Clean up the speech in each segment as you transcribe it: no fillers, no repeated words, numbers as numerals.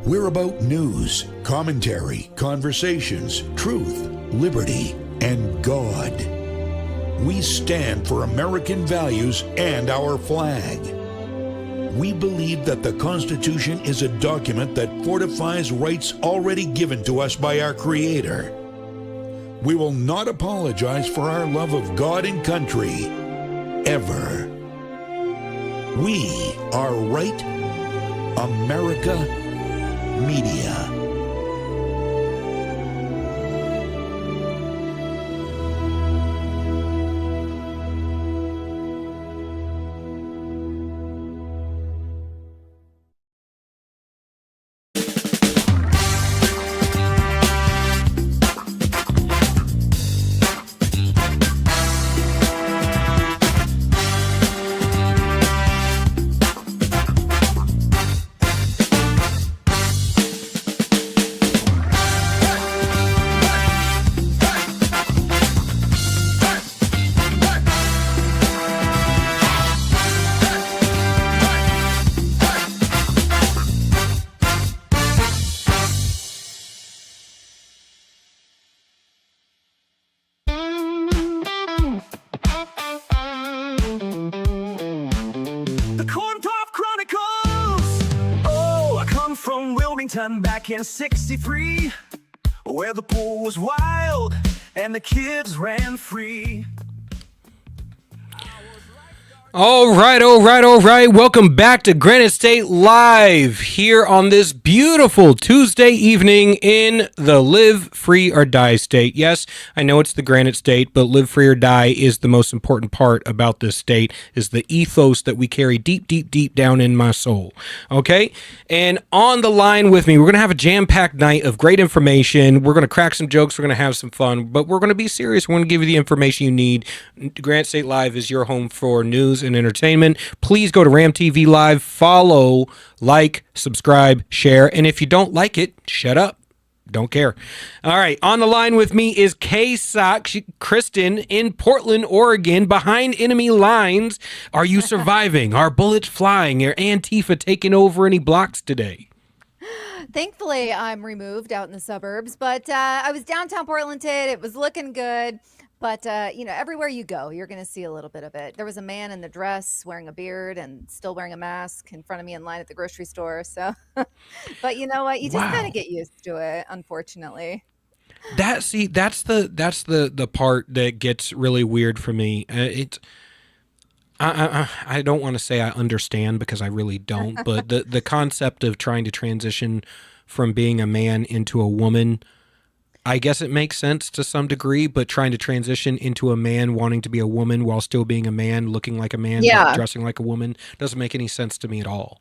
We're about news, commentary, conversations, truth, liberty, and God. We stand for American values and our flag. We believe that the Constitution is a document that fortifies rights already given to us by our Creator. We will not apologize for our love of God and country, ever. We are Right America Media. Back in '63, where the pool was wild and the kids ran free. All right. Welcome back to Granite State Live here on this beautiful Tuesday evening in the Live Free or Die state. Yes, I know it's the Granite State, but live free or die is the most important part about this state, is the ethos that we carry deep down in my soul. Okay? And on the line with me, we're going to have a jam-packed night of great information. We're going to crack some jokes. We're going to have some fun, but we're going to be serious. We're going to give you the information you need. Granite State Live is your home for news and entertainment. Please go to Ram TV Live, follow, like, subscribe, share, and if you don't like it, shut up. Don't care. All right, on the line with me is K-Sock Kristen in Portland, Oregon, behind enemy lines. Are you surviving? Are bullets flying? Are Antifa taking over any blocks today? Thankfully, I'm removed out in the suburbs, but I was downtown Portland today. It was looking good. But, everywhere you go, you're going to see a little bit of it. There was a man in the dress wearing a beard and still wearing a mask in front of me in line at the grocery store. So, but you know what? You just kind of get used to it, unfortunately. That's the part that gets really weird for me. I don't want to say I understand because I really don't. But the concept of trying to transition from being a man into a woman, I guess it makes sense to some degree, but trying to transition into a man wanting to be a woman while still being a man, looking like a man, but dressing like a woman, doesn't make any sense to me at all.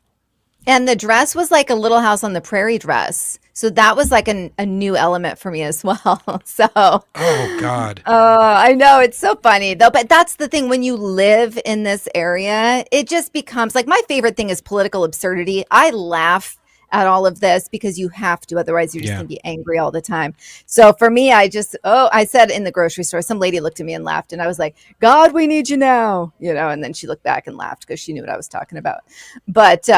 And the dress was like a Little House on the Prairie dress. So that was like a new element for me as well. So, oh God. I know, it's so funny though. But that's the thing, when you live in this area, it just becomes like, my favorite thing is political absurdity. I laugh at all of this because you have to, otherwise you're just gonna be angry all the time. So for me, I said in the grocery store, some lady looked at me and laughed, and I was like, God, we need you now, and then she looked back and laughed because she knew what I was talking about. But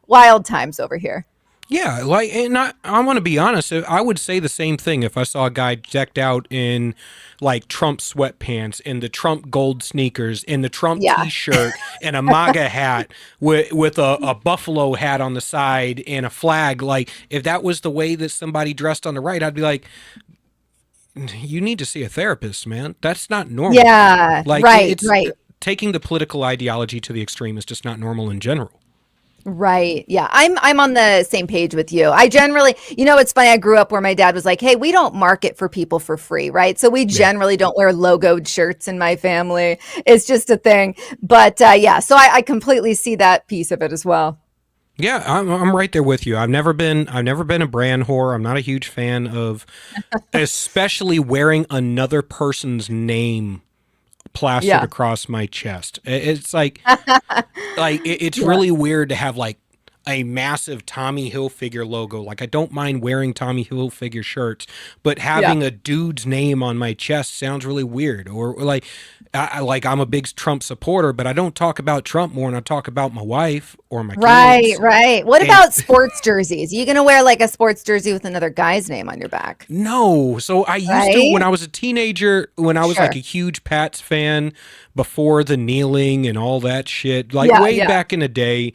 wild times over here. Yeah, and I want to be honest, I would say the same thing if I saw a guy decked out in like Trump sweatpants and the Trump gold sneakers and the Trump t-shirt and a MAGA hat with a buffalo hat on the side and a flag. Like, if that was the way that somebody dressed on the right, I'd be like, you need to see a therapist, man. That's not normal. Yeah, right. Taking the political ideology to the extreme is just not normal in general. Right. Yeah. I'm on the same page with you. I generally, it's funny. I grew up where my dad was like, hey, we don't market for people for free. Right. So we generally don't wear logoed shirts in my family. It's just a thing. But so I completely see that piece of it as well. Yeah, I'm right there with you. I've never been a brand whore. I'm not a huge fan of especially wearing another person's name plastered across my chest. It's like it's really weird to have like a massive Tommy Hilfiger logo. Like, I don't mind wearing Tommy Hilfiger shirts, but having a dude's name on my chest sounds really weird. Or like, I'm a big Trump supporter, but I don't talk about Trump more than I talk about my wife or my kids. Right. What about sports jerseys? Are you going to wear like a sports jersey with another guy's name on your back? No. So I used to, when I was a teenager, when I was like a huge Pats fan before the kneeling and all that shit, like back in the day,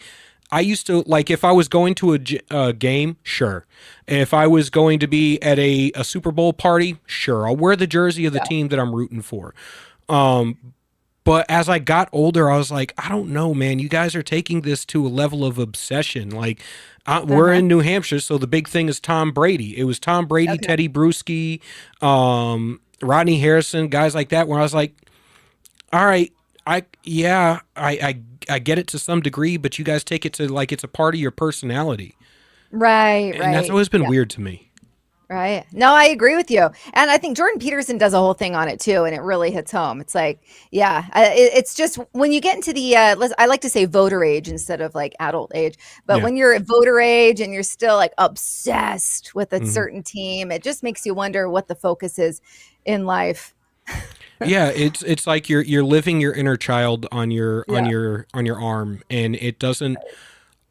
I used to, like, if I was going to a game, sure. If I was going to be at a Super Bowl party, sure. I'll wear the jersey of the team that I'm rooting for. But as I got older, I was like, I don't know, man. You guys are taking this to a level of obsession. Like, we're in New Hampshire, so the big thing is Tom Brady. It was Tom Brady, Teddy Bruschi, Rodney Harrison, guys like that, where I was like, all right, I get it to some degree, but you guys take it to like it's a part of your personality. Right. And that's always been weird to me. Right. No, I agree with you. And I think Jordan Peterson does a whole thing on it too. And it really hits home. It's like, it's just when you get into the, I like to say voter age instead of like adult age, but when you're at voter age and you're still like obsessed with a certain team, it just makes you wonder what the focus is in life. Yeah, it's like you're living your inner child on your arm, and it doesn't.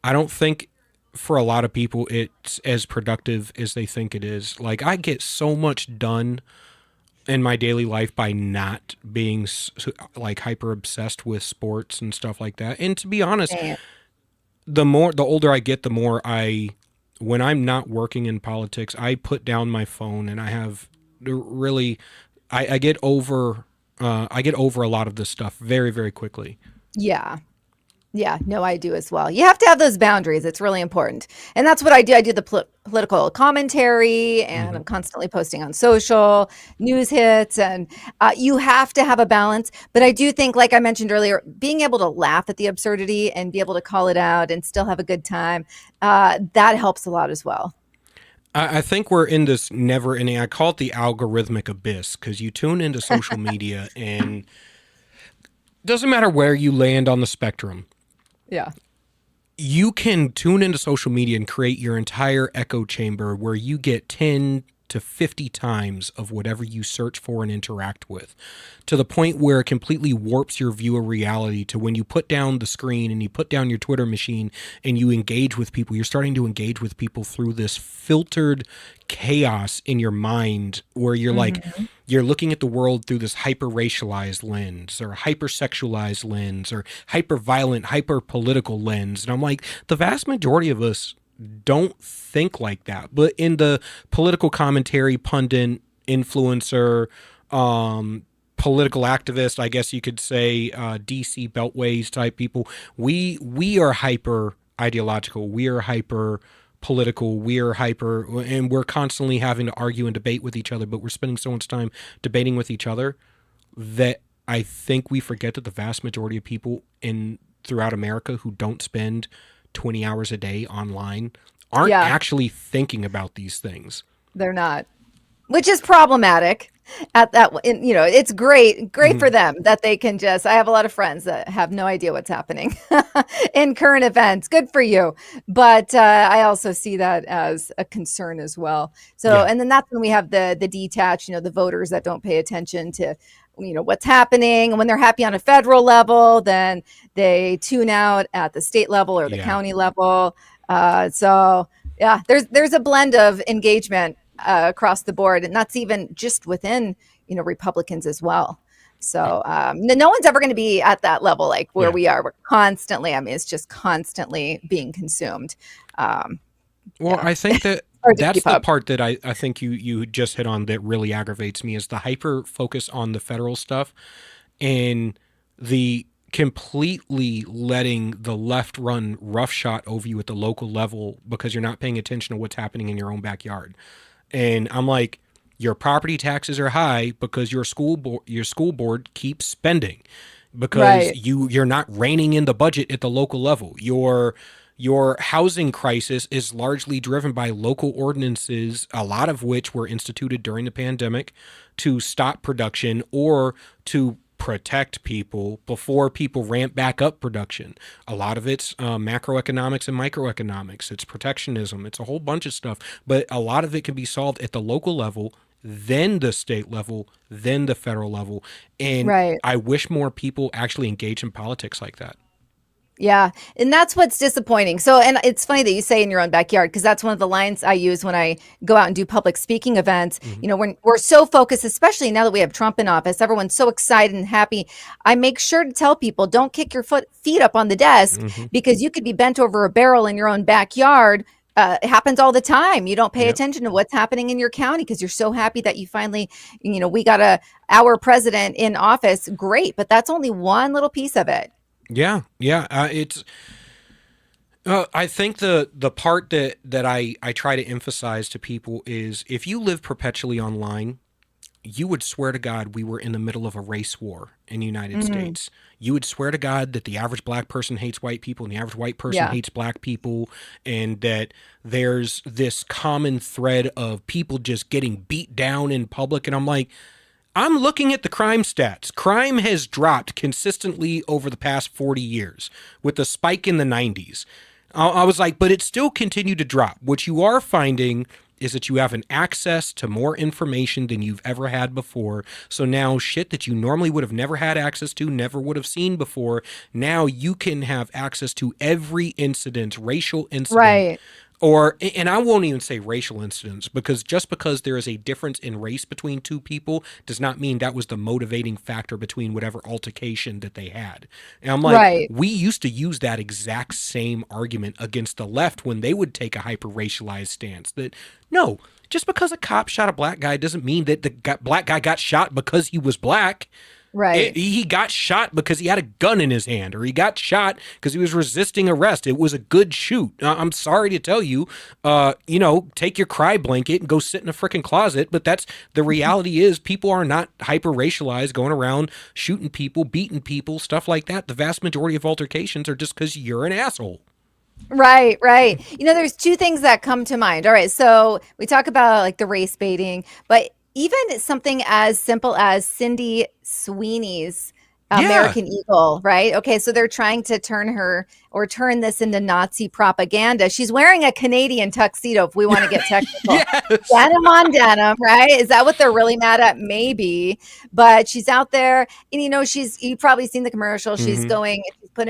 I don't think for a lot of people it's as productive as they think it is. Like, I get so much done in my daily life by not being like hyper obsessed with sports and stuff like that. And to be honest, the older I get, the more when I'm not working in politics, I put down my phone and I have really. I get over a lot of this stuff very, very quickly. Yeah, no, I do as well. You have to have those boundaries. It's really important. And that's what I do. I do the political commentary, and I'm constantly posting on social, news hits, and you have to have a balance. But I do think, like I mentioned earlier, being able to laugh at the absurdity and be able to call it out and still have a good time, that helps a lot as well. I think we're in this never-ending, I call it the algorithmic abyss, because you tune into social media and doesn't matter where you land on the spectrum. Yeah. You can tune into social media and create your entire echo chamber where you get 10 to 50 times of whatever you search for and interact with, to the point where it completely warps your view of reality. To when you put down the screen and you put down your Twitter machine and you engage with people, you're starting to engage with people through this filtered chaos in your mind where you're like, you're looking at the world through this hyper-racialized lens or hyper-sexualized lens or hyper-violent, hyper-political lens. And I'm like, the vast majority of us don't think like that. But in the political commentary, pundit, influencer, political activist, I guess you could say, DC Beltways type people, we are hyper ideological, we are hyper political, we are hyper, and we're constantly having to argue and debate with each other, but we're spending so much time debating with each other that I think we forget that the vast majority of people throughout America who don't spend 20 hours a day online aren't actually thinking about these things. They're not, which is problematic at that. It's great for them that they can just, I have a lot of friends that have no idea what's happening in current events. Good for you. But I also see that as a concern as well. So, and then that's when we have the detached, the voters that don't pay attention to what's happening. And when they're happy on a federal level, then they tune out at the state level or the county level. So there's a blend of engagement across the board, and that's even just within Republicans as well. So no one's ever going to be at that level like where we are. We're constantly, it's just constantly being consumed. I think that that's the part that I think you just hit on that really aggravates me, is the hyper focus on the federal stuff and the completely letting the left run roughshod over you at the local level because you're not paying attention to what's happening in your own backyard. And I'm like, your property taxes are high because your school board keeps spending, because you're not reining in the budget at the local level. Your housing crisis is largely driven by local ordinances, a lot of which were instituted during the pandemic to stop production or to protect people before people ramp back up production. A lot of it's macroeconomics and microeconomics. It's protectionism. It's a whole bunch of stuff. But a lot of it can be solved at the local level, then the state level, then the federal level. And Right. I wish more people actually engage in politics like that. Yeah. And that's what's disappointing. So, and it's funny that you say in your own backyard, because that's one of the lines I use when I go out and do public speaking events. You know, when we're so focused, especially now that we have Trump in office, everyone's so excited and happy. I make sure to tell people, don't kick your feet up on the desk, because you could be bent over a barrel in your own backyard. It happens all the time. You don't pay attention to what's happening in your county because you're so happy that you finally, we got our president in office. Great. But that's only one little piece of it. Yeah. It's. I think the part that I try to emphasize to people is, if you live perpetually online, you would swear to God we were in the middle of a race war in the United States. You would swear to God that the average black person hates white people and the average white person hates black people, and that there's this common thread of people just getting beat down in public. And I'm like, I'm looking at the crime stats. Crime has dropped consistently over the past 40 years with the spike in the 90s. I was like, but it still continued to drop. What you are finding is that you have an access to more information than you've ever had before. So now shit that you normally would have never had access to, never would have seen before, now you can have access to every incident, racial incident. Right. And I won't even say racial incidents, because just because there is a difference in race between two people does not mean that was the motivating factor between whatever altercation that they had. And I'm like, we used to use that exact same argument against the left when they would take a hyper-racialized stance that, no, just because a cop shot a black guy doesn't mean that the black guy got shot because he was black. Right. He got shot because he had a gun in his hand, or he got shot because he was resisting arrest. It was a good shoot. I'm sorry to tell you, take your cry blanket and go sit in a freaking closet. But that's the reality is people are not hyper racialized going around shooting people, beating people, stuff like that. The vast majority of altercations are just because you're an asshole. Right. There's two things that come to mind. All right. So we talk about like the race baiting, but even something as simple as Cindy Sweeney's American Eagle, right? Okay, so they're trying to turn this into Nazi propaganda. She's wearing a Canadian tuxedo, if we want to get technical. Denim on denim, right? Is that what they're really mad at? Maybe. But she's out there, and you've probably seen the commercial. She's she's putting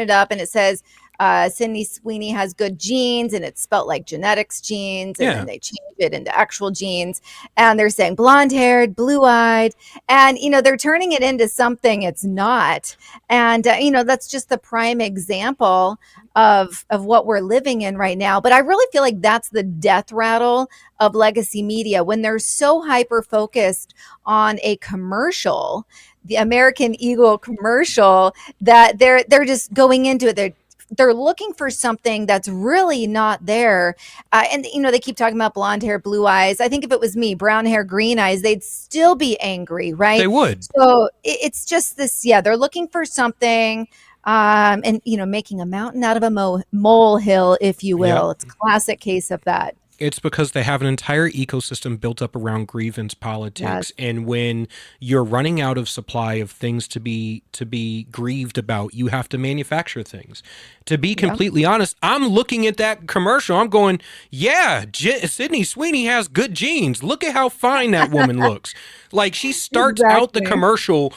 it up, and it says, Sydney Sweeney has good genes, and it's spelt like genetics genes, and then they change it into actual genes, and they're saying blonde haired, blue eyed, and they're turning it into something it's not. And that's just the prime example of what we're living in right now. But I really feel like that's the death rattle of legacy media, when they're so hyper focused on a commercial, the American Eagle commercial, that they're just going into it. They're looking for something that's really not there. And they keep talking about blonde hair, blue eyes. I think if it was me, brown hair, green eyes, they'd still be angry, right? They would. So it's just this, they're looking for something, and, making a mountain out of a molehill, if you will. It's a classic case of that. It's because they have an entire ecosystem built up around grievance politics. And when you're running out of supply of things to be grieved about, you have to manufacture things. To be completely honest, I'm looking at that commercial. I'm going, Sydney Sweeney has good genes. Look at how fine that woman looks. Like, she starts out the commercial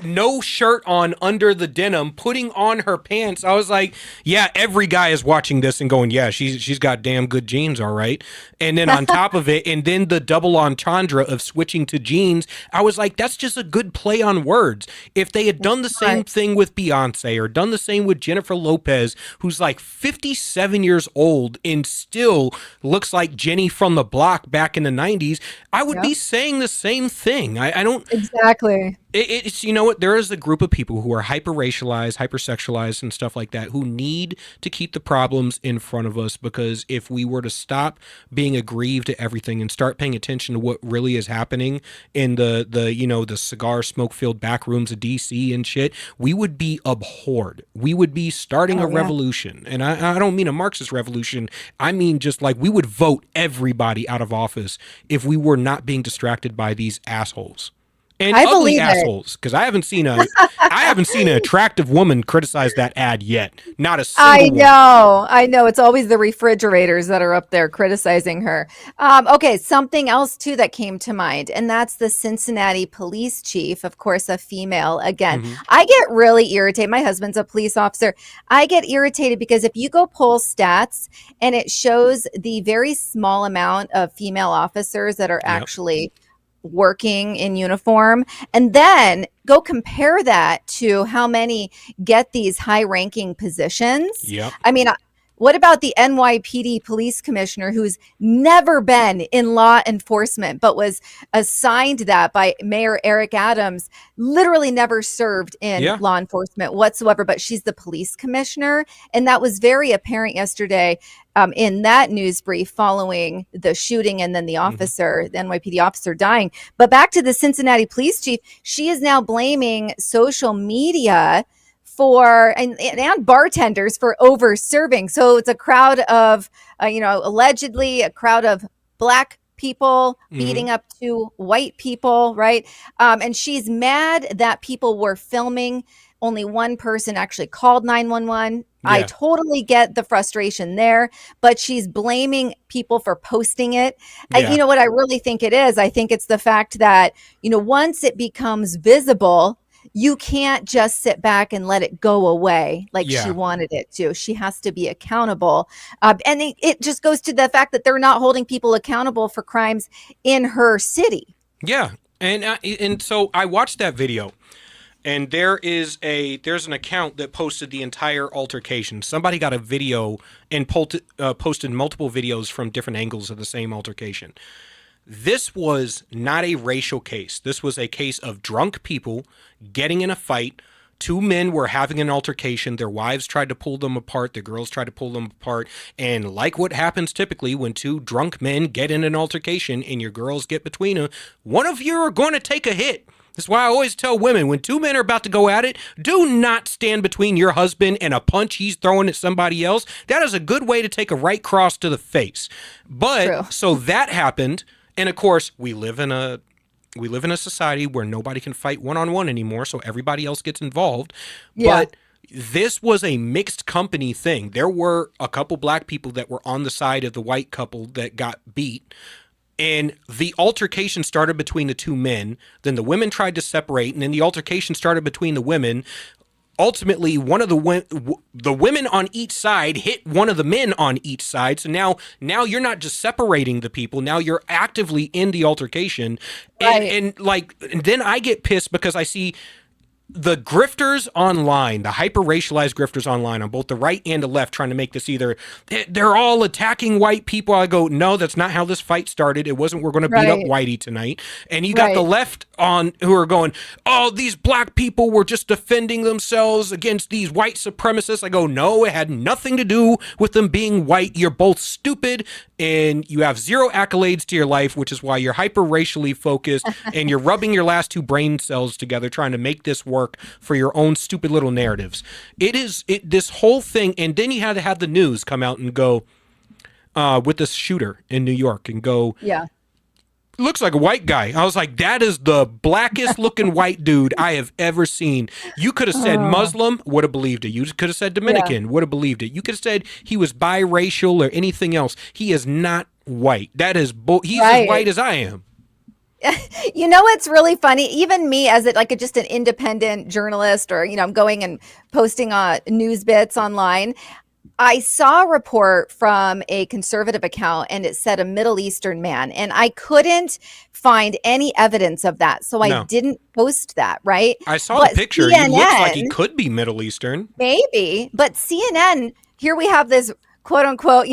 no shirt on under the denim, putting on her pants. I was like, every guy is watching this and going, she's got damn good jeans, all right. And then on top of it, and then the double entendre of switching to jeans, I was like, that's just a good play on words. If they had done the same thing with Beyonce, or done the same with Jennifer Lopez, who's like 57 years old and still looks like Jenny from the block back in the 90s, I would be saying the same thing. I don't... Exactly. It's, there is a group of people who are hyper-racialized, hyper-sexualized, and stuff like that, who need to keep the problems in front of us, because if we were to stop being aggrieved to everything and start paying attention to what really is happening in the cigar smoke-filled back rooms of DC and shit, we would be abhorred. We would be starting a revolution. And I don't mean a Marxist revolution. I mean just like we would vote everybody out of office if we were not being distracted by these assholes. And I ugly believe it. assholes, because I haven't seen an attractive woman criticize that ad yet. Not a single one. I know. It's always the refrigerators that are up there criticizing her. Okay, something else too that came to mind, and that's the Cincinnati police chief, of course, a female. Again, Mhm. I get really irritated. My husband's a police officer. I get irritated because if you go pull stats and it shows the very small amount of female officers that are Yep. actually working in uniform, and then go compare that to how many get these high ranking positions. Yep. I mean, what about the NYPD police commissioner who's never been in law enforcement but was assigned that by Mayor Eric Adams, literally never served in Yeah. law enforcement whatsoever, but she's the police commissioner. And that was very apparent yesterday in that news brief following the shooting and then the officer, the NYPD officer dying. But back to the Cincinnati police chief, she is now blaming social media for and bartenders for over serving. So it's a crowd of, allegedly a crowd of Black people beating up two white people, right? And she's mad that people were filming. Only one person actually called 911. I Yeah. totally get the frustration there, but she's blaming people for posting it. Yeah. You know what I really think it is? I think it's the fact that, once it becomes visible, you can't just sit back and let it go away like Yeah. she wanted it to. She has to be accountable. And it just goes to the fact that they're not holding people accountable for crimes in her city. Yeah. And so I watched that video. And there's an account that posted the entire altercation. Somebody got a video and posted multiple videos from different angles of the same altercation. This was not a racial case. This was a case of drunk people getting in a fight. Two men were having an altercation. Their wives tried to pull them apart. Their girls tried to pull them apart. And like what happens typically when two drunk men get in an altercation and your girls get between them, one of you are going to take a hit. That's why I always tell women, when two men are about to go at it, do not stand between your husband and a punch he's throwing at somebody else. That is a good way to take a right cross to the face. But True. so that happened. And of course, we live in a society where nobody can fight one-on-one anymore, so everybody else gets involved. Yeah. But this was a mixed company thing. There were a couple Black people that were on the side of the white couple that got beat. And the altercation started between the two men. Then the women tried to separate, and then the altercation started between the women. Ultimately, one of the women on each side hit one of the men on each side. So now you're not just separating the people. Now you're actively in the altercation. Right. And then I get pissed because I see the grifters online, the hyper-racialized grifters online on both the right and the left trying to make this either they're all attacking white people. I go, no, that's not how this fight started. It wasn't we're going to beat up Whitey tonight. And you got the left on who are going, oh, these Black people were just defending themselves against these white supremacists. I go, no, it had nothing to do with them being white. You're both stupid and you have zero accolades to your life, which is why you're hyper-racially focused and you're rubbing your last two brain cells together trying to make this work for your own stupid little narratives. This whole thing, and then you had to have the news come out and go with this shooter in New York and go, Yeah. looks like a white guy. I was like, that is the blackest looking white dude I have ever seen. You could have said Muslim, would have believed it. You could have said Dominican, would have believed it. You could have said he was biracial or anything else. He is not white. That is he's as white as I am. You know what's really funny? Even me, as just an independent journalist, or I'm going and posting news bits online. I saw a report from a conservative account, and it said a Middle Eastern man, and I couldn't find any evidence of that, so I didn't post that. Right? I saw the picture. CNN, he looks like he could be Middle Eastern, maybe, but CNN. Here we have this quote unquote,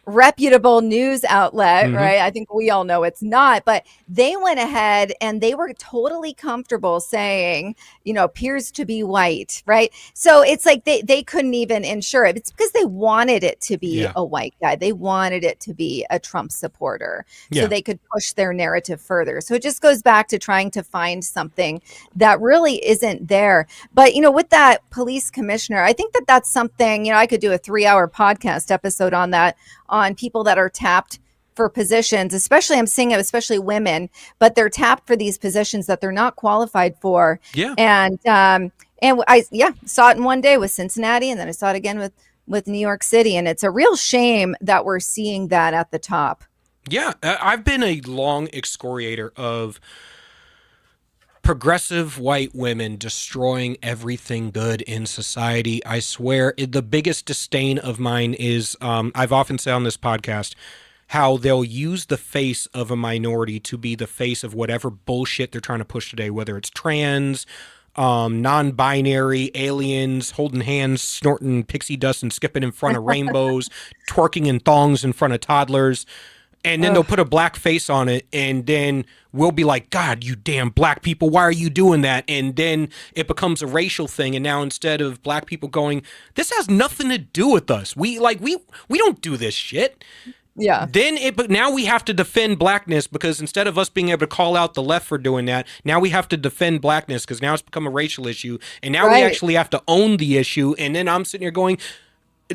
reputable news outlet, right? I think we all know it's not, but they went ahead and they were totally comfortable saying, appears to be white, right? So it's like they couldn't even ensure it. It's because they wanted it to be a white guy. They wanted it to be a Trump supporter so they could push their narrative further. So it just goes back to trying to find something that really isn't there. But, with that police commissioner, I think that's something, I could do a 3-hour podcast episode on that, on people that are tapped for positions, especially I'm seeing it, especially women, but they're tapped for these positions that they're not qualified for. Yeah. And I saw it in one day with Cincinnati, and then I saw it again with New York City. And it's a real shame that we're seeing that at the top. Yeah. I've been a long excoriator of progressive white women destroying everything good in society. I swear, the biggest disdain of mine is, I've often said on this podcast, how they'll use the face of a minority to be the face of whatever bullshit they're trying to push today, whether it's trans, non-binary, aliens, holding hands, snorting pixie dust and skipping in front of rainbows, twerking in thongs in front of toddlers. And then they'll put a black face on it, and then we'll be like, God, you damn black people, why are you doing that? And then it becomes a racial thing, and now instead of black people going, this has nothing to do with us. We don't do this shit. Yeah. But now we have to defend blackness, because instead of us being able to call out the left for doing that, now we have to defend blackness because now it's become a racial issue, and now we actually have to own the issue. And then I'm sitting here going,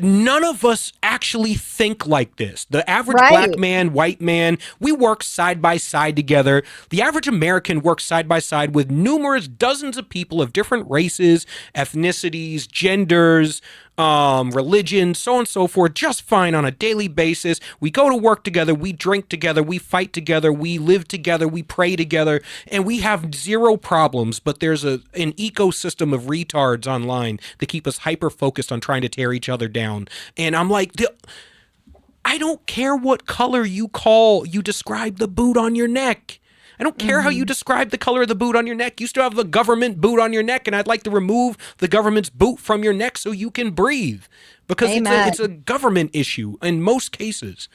none of us actually think like this. The average black man, white man, we work side by side together. The average American works side by side with numerous dozens of people of different races, ethnicities, genders, religion, so on and so forth, just fine on a daily basis. We go to work together, we drink together, we fight together, we live together, we pray together, and we have zero problems. But there's an ecosystem of retards online that keep us hyper focused on trying to tear each other down. And I'm like, I don't care what color you describe the boot on your neck. I don't care how you describe the color of the boot on your neck. You still have the government boot on your neck, and I'd like to remove the government's boot from your neck so you can breathe, because it's a government issue in most cases.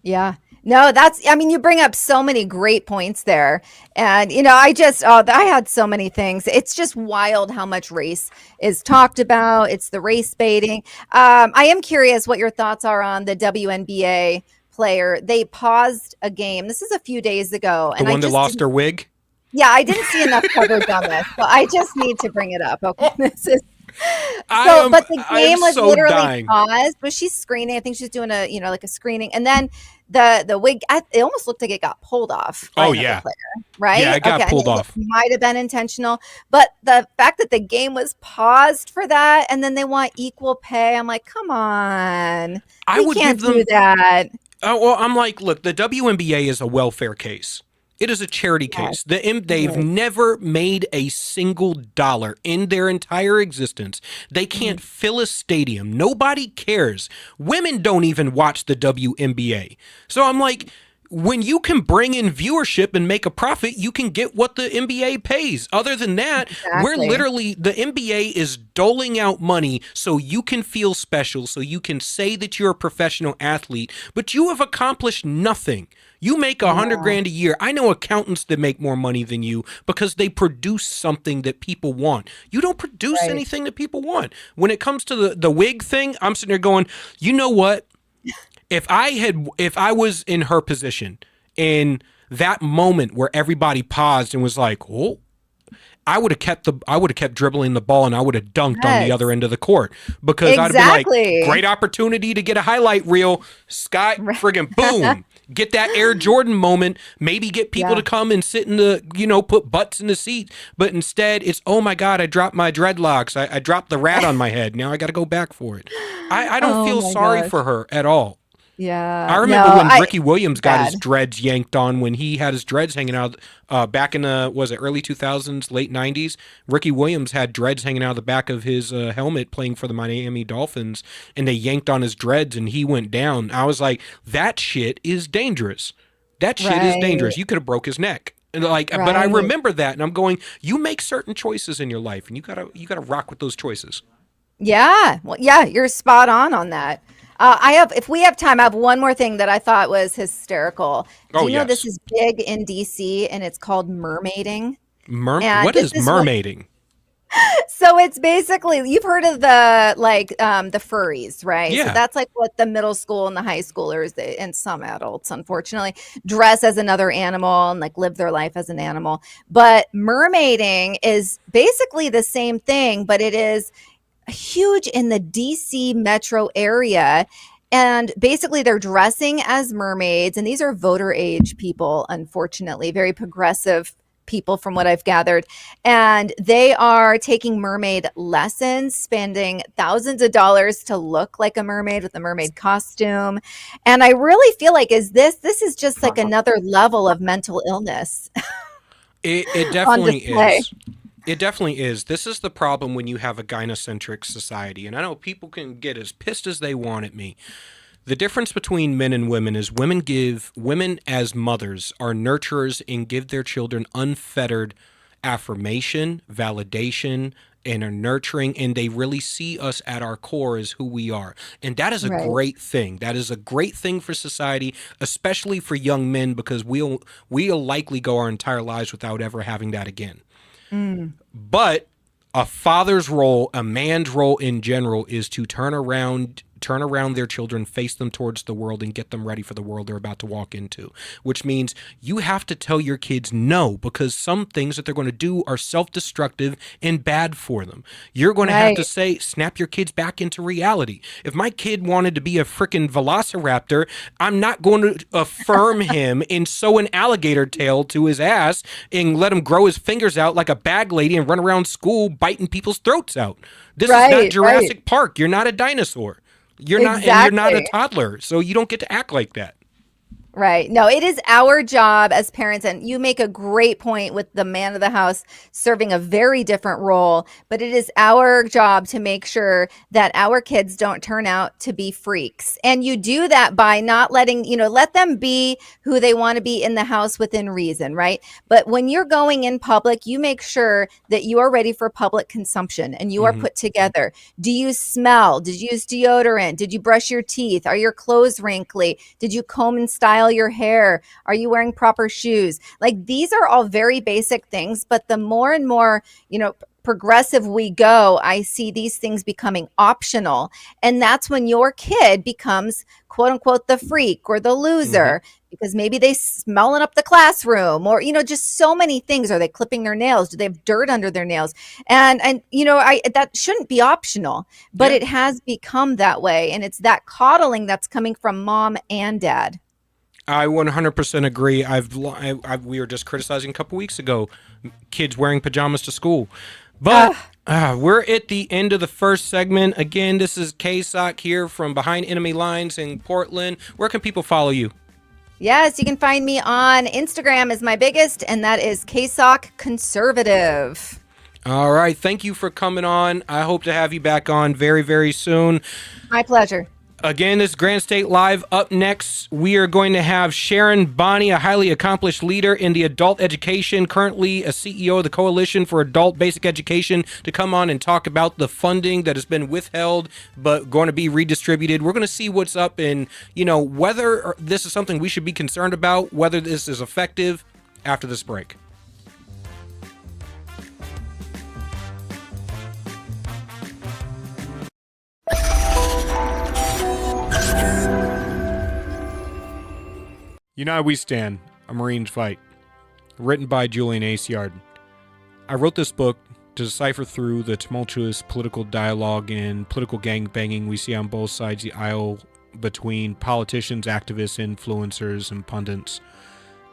Yeah. No, you bring up so many great points there. And, I had so many things. It's just wild how much race is talked about. It's the race baiting. I am curious what your thoughts are on the WNBA player. They paused a game. This is a few days ago. The one that lost her wig? Yeah, I didn't see enough coverage on this, so I just need to bring it up. Okay, but the game was literally paused. Was she screening? I think she's doing a screening, and then the wig. It almost looked like it got pulled off. Oh yeah, player, right? Yeah, it got pulled off. Might have been intentional, but the fact that the game was paused for that, and then they want equal pay. I'm like, come on, we can't do that. Well, I'm like, look, the WNBA is a welfare case. It is a charity case. They've never made a single dollar in their entire existence. They can't fill a stadium. Nobody cares. Women don't even watch the WNBA. So I'm like, when you can bring in viewership and make a profit, you can get what the NBA pays. Other than that, we're literally, the NBA is doling out money so you can feel special, so you can say that you're a professional athlete, but you have accomplished nothing. You make $100,000 a year. I know accountants that make more money than you because they produce something that people want. You don't produce anything that people want. When it comes to the wig thing, I'm sitting there going, you know what? If I was in her position in that moment where everybody paused and was like, "Oh," I would have kept dribbling the ball, and I would have dunked on the other end of the court, because I'd have been like, great opportunity to get a highlight reel, friggin' boom. Get that Air Jordan moment, maybe get people to come and sit in the, put butts in the seat. But instead, it's, oh my God, I dropped my dreadlocks. I dropped the rat on my head. Now I got to go back for it. I don't feel sorry for her at all. Yeah. I remember when Ricky Williams got his dreads yanked on, when he had his dreads hanging out back in the, was it early 2000s, late 90s? Ricky Williams had dreads hanging out of the back of his helmet playing for the Miami Dolphins, and they yanked on his dreads and he went down. I was like, that shit is dangerous. That shit is dangerous. You could have broke his neck. And but I remember that, and I'm going, you make certain choices in your life, and you gotta rock with those choices. Yeah. Well, yeah, you're spot on that. If we have time, I have one more thing that I thought was hysterical. Do you know this is big in DC, and it's called mermaiding? What is mermaiding? So it's basically, you've heard of the furries, right? Yeah. So that's like what the middle school and the high schoolers, and some adults, unfortunately, dress as another animal and live their life as an animal. But mermaiding is basically the same thing, but it is huge in the DC metro area. And basically, they're dressing as mermaids. And these are voter age people, unfortunately, very progressive people from what I've gathered. And they are taking mermaid lessons, spending thousands of dollars to look like a mermaid with a mermaid costume. And I really feel like this is just like another level of mental illness. It definitely is. It definitely is. This is the problem when you have a gynocentric society. And I know people can get as pissed as they want at me. The difference between men and women is women as mothers are nurturers and give their children unfettered affirmation, validation, and are nurturing, and they really see us at our core as who we are. And that is a great thing. That is a great thing for society, especially for young men, because we'll likely go our entire lives without ever having that again. But a father's role, a man's role in general, is to turn around their children, face them towards the world, and get them ready for the world they're about to walk into, which means you have to tell your kids no, because some things that they're going to do are self-destructive and bad for them. You're going to have to say, snap your kids back into reality. If my kid wanted to be a freaking velociraptor, I'm not going to affirm him and sew an alligator tail to his ass and let him grow his fingers out like a bag lady and run around school biting people's throats out. This is not Jurassic Park. You're not a dinosaur. You're not, and you're not a toddler, so you don't get to act like that. Right. No, it is our job as parents, and you make a great point with the man of the house serving a very different role, but it is our job to make sure that our kids don't turn out to be freaks. And you do that by not letting, let them be who they want to be in the house within reason, right? But when you're going in public, you make sure that you are ready for public consumption and you are put together. Do you smell? Did you use deodorant? Did you brush your teeth? Are your clothes wrinkly? Did you comb and style your hair? Are you wearing proper shoes? Like, these are all very basic things, but the more and more, progressive we go, I see these things becoming optional. And that's when your kid becomes, quote unquote, the freak or the loser, because maybe they smelling up the classroom, or, just so many things. Are they clipping their nails? Do they have dirt under their nails? And that shouldn't be optional, but it has become that way. And it's that coddling that's coming from mom and dad. I 100% agree. We were just criticizing a couple weeks ago kids wearing pajamas to school. But we're at the end of the first segment. Again, this is K-Sock here from Behind Enemy Lines in Portland. Where can people follow you? Yes, you can find me on Instagram is my biggest, and that is K-Sock Conservative. All right. Thank you for coming on. I hope to have you back on very, very soon. My pleasure. Again, this is Granite State Live. Up next, we are going to have Sharon Bonney, a highly accomplished leader in the adult education, currently a CEO of the Coalition for Adult Basic Education, to come on and talk about the funding that has been withheld but going to be redistributed. We're going to see what's up and, whether this is something we should be concerned about, whether this is effective, after this break. United We Stand, A Marine's Fight, written by Ghislaine Maxwell. I wrote this book to decipher through the tumultuous political dialogue and political gangbanging we see on both sides of the aisle between politicians, activists, influencers, and pundits,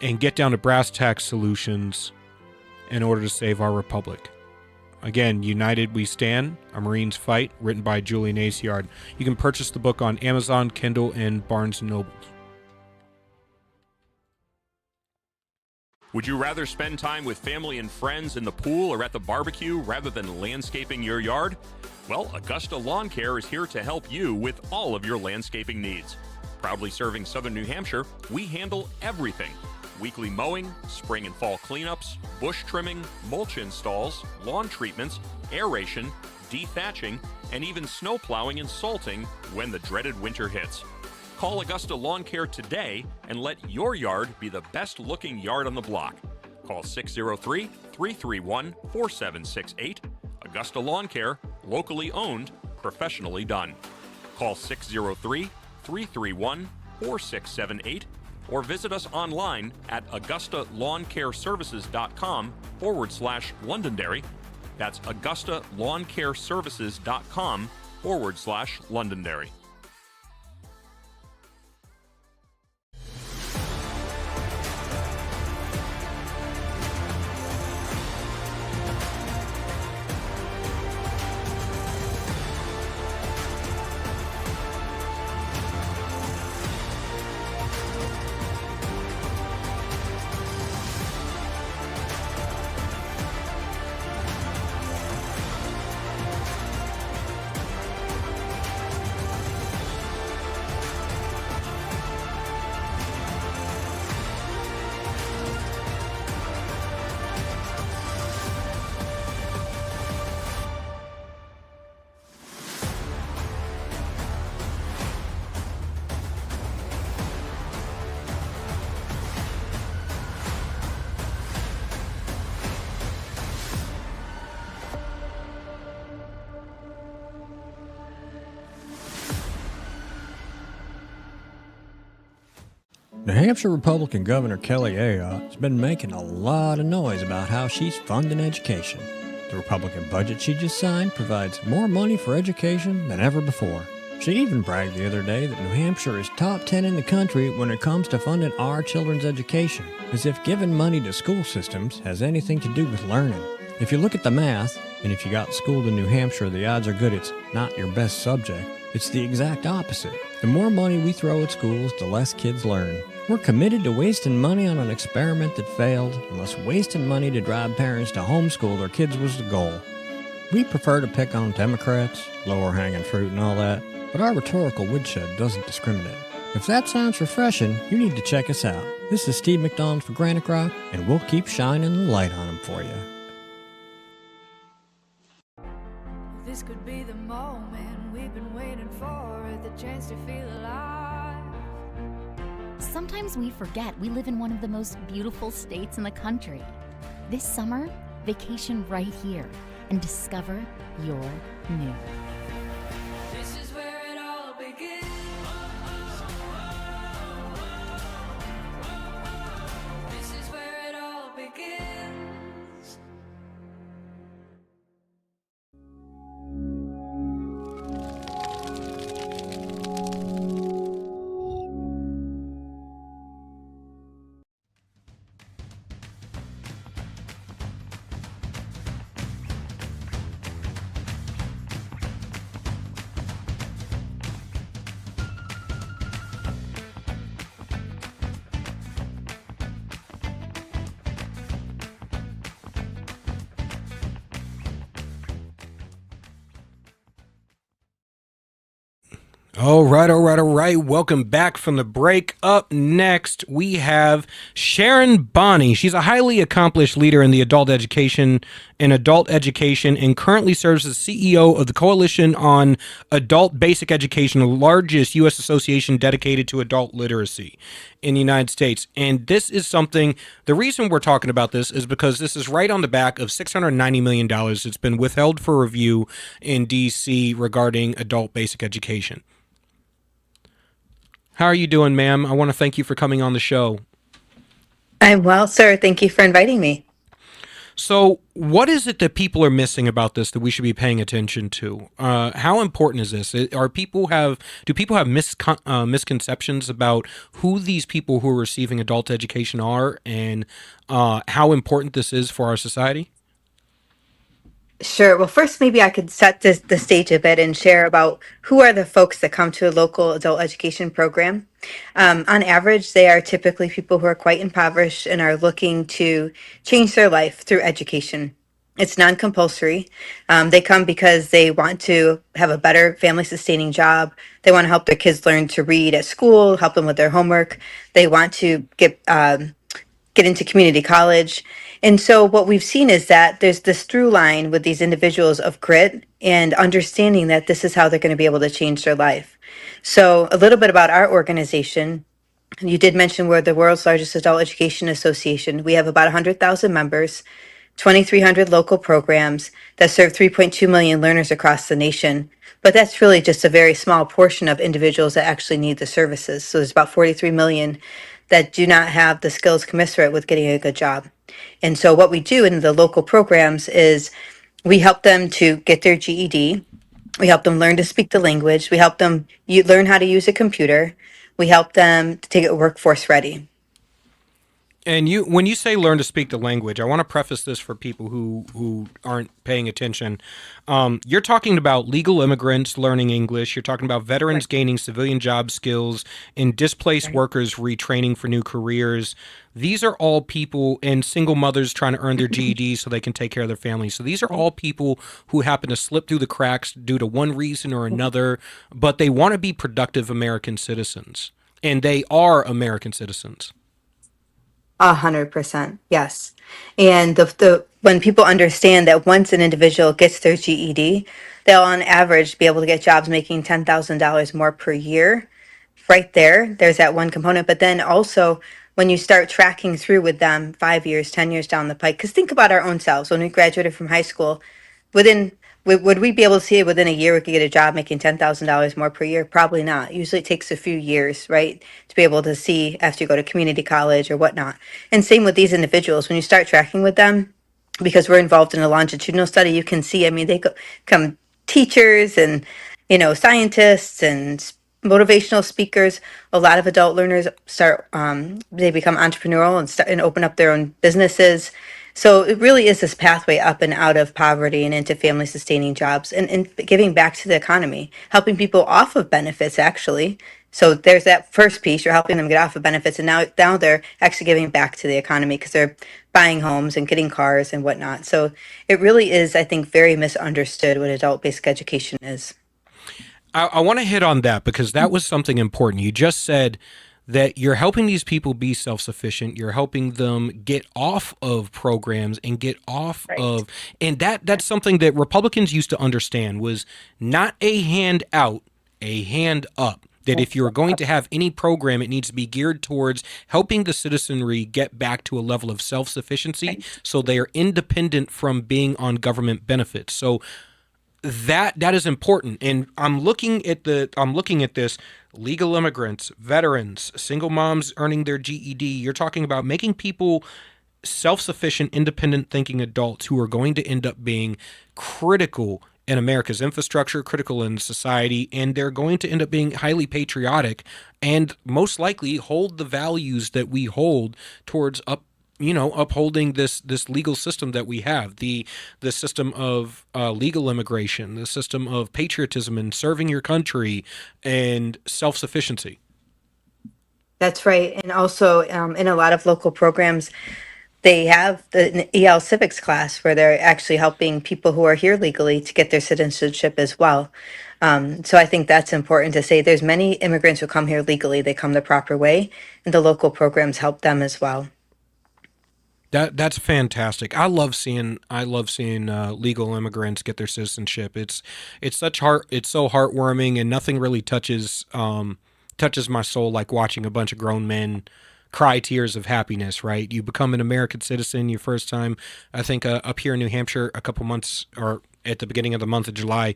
and get down to brass tacks solutions in order to save our republic. Again, United We Stand, A Marine's Fight, written by Ghislaine Maxwell. You can purchase the book on Amazon, Kindle, and Barnes & Noble. Would you rather spend time with family and friends in the pool or at the barbecue rather than landscaping your yard? Well, Augusta Lawn Care is here to help you with all of your landscaping needs. Proudly serving Southern New Hampshire, we handle everything. Weekly mowing, spring and fall cleanups, bush trimming, mulch installs, lawn treatments, aeration, dethatching, and even snow plowing and salting when the dreaded winter hits. Call Augusta Lawn Care today and let your yard be the best-looking yard on the block. Call 603-331-4768. Augusta Lawn Care, locally owned, professionally done. Call 603-331-4678 or visit us online at AugustaLawnCareServices.com/Londonderry. That's AugustaLawnCareServices.com/Londonderry. New Hampshire Republican Governor Kelly Ayotte has been making a lot of noise about how she's funding education. The Republican budget she just signed provides more money for education than ever before. She even bragged the other day that New Hampshire is top 10 in the country when it comes to funding our children's education, as if giving money to school systems has anything to do with learning. If you look at the math, and if you got schooled in New Hampshire, the odds are good it's not your best subject. It's the exact opposite. The more money we throw at schools, the less kids learn. We're committed to wasting money on an experiment that failed, unless wasting money to drive parents to homeschool their kids was the goal. We prefer to pick on Democrats, lower hanging fruit and all that, but our rhetorical woodshed doesn't discriminate. If that sounds refreshing, you need to check us out. This is Steve McDonald for Granite Rock, and we'll keep shining the light on them for you. This could be the moment we've been waiting for, the chance to feel alive. Sometimes we forget we live in one of the most beautiful states in the country. This summer, vacation right here and discover your new. This is where it all begins. This is where it all begins. All right. Welcome back from the break. Up next, we have Sharon Bonney. She's a highly accomplished leader in the adult education and currently serves as CEO of the Coalition on Adult Basic Education, the largest U.S. association dedicated to adult literacy in the United States. And this is something, the reason we're talking about this is because this is right on the back of $690 million that's been withheld for review in D.C. regarding adult basic education. How are you doing, ma'am? I want to thank you for coming on the show. I'm well, sir. Thank you for inviting me. So what is it that people are missing about this that we should be paying attention to? How important is this? Do people have misconceptions about who these people who are receiving adult education are and how important this is for our society? Sure. Well, first, maybe I could set the stage a bit and share about who are the folks that come to a local adult education program. On average, they are typically people who are quite impoverished and are looking to change their life through education. It's non-compulsory. They come because they want to have a better family-sustaining job. They want to help their kids learn to read at school, help them with their homework. They want to get into community college. And so what we've seen is that there's this through line with these individuals of grit and understanding that this is how they're going to be able to change their life. So a little bit about our organization. You did mention we're the world's largest adult education association. We have about 100,000 members, 2,300 local programs that serve 3.2 million learners across the nation. But that's really just a very small portion of individuals that actually need the services. So there's about 43 million that do not have the skills commensurate with getting a good job. And so what we do in the local programs is we help them to get their GED. We help them learn to speak the language. We help them learn how to use a computer. We help them to get workforce ready. And when you say learn to speak the language, I want to preface this for people who aren't paying attention. You're talking about legal immigrants learning English. You're talking about veterans gaining civilian job skills and displaced workers retraining for new careers. These are all people, and single mothers trying to earn their GED so they can take care of their families. So these are all people who happen to slip through the cracks due to one reason or another, but they want to be productive American citizens, and they are American citizens. 100%, yes. And when people understand that once an individual gets their GED, they'll on average be able to get jobs making $10,000 more per year. Right there's that one component. But then also when you start tracking through with them 5 years, 10 years down the pike, because think about our own selves. When we graduated from high school, within would we be able to see it within a year? We could get a job making $10,000 more per year? Probably not. Usually it takes a few years, right, to be able to see after you go to community college or whatnot. And same with these individuals. When you start tracking with them, because we're involved in a longitudinal study, you can see, I mean, they become teachers and, scientists and motivational speakers. A lot of adult learners they become entrepreneurial and open up their own businesses. So it really is this pathway up and out of poverty and into family sustaining jobs and giving back to the economy, helping people off of benefits, actually. So there's that first piece, you're helping them get off of benefits, and now they're actually giving back to the economy because they're buying homes and getting cars and whatnot. So it really is, I think, very misunderstood what adult basic education is. I want to hit on that because that was something important. You just said that you're helping these people be self-sufficient. You're helping them get off of programs and get off of, and that's something that Republicans used to understand was not a hand out, a hand up. That if you're going to have any program, it needs to be geared towards helping the citizenry get back to a level of self-sufficiency so they are independent from being on government benefits. So that is important. And I'm looking at this: legal immigrants, veterans, single moms earning their GED. You're talking about making people self-sufficient, independent thinking adults who are going to end up being critical in America's infrastructure, critical in society, and they're going to end up being highly patriotic and most likely hold the values that we hold towards upholding this legal system that we have, the system of legal immigration, the system of patriotism and serving your country and self-sufficiency. That's right. And also in a lot of local programs, they have the EL civics class where they're actually helping people who are here legally to get their citizenship as well. So I think that's important to say. There's many immigrants who come here legally. They come the proper way, and the local programs help them as well. That's fantastic. I love seeing legal immigrants get their citizenship. It's so heartwarming, and nothing really touches my soul like watching a bunch of grown men cry tears of happiness. Right? You become an American citizen your first time. I think up here in New Hampshire, a couple months or at the beginning of the month of July,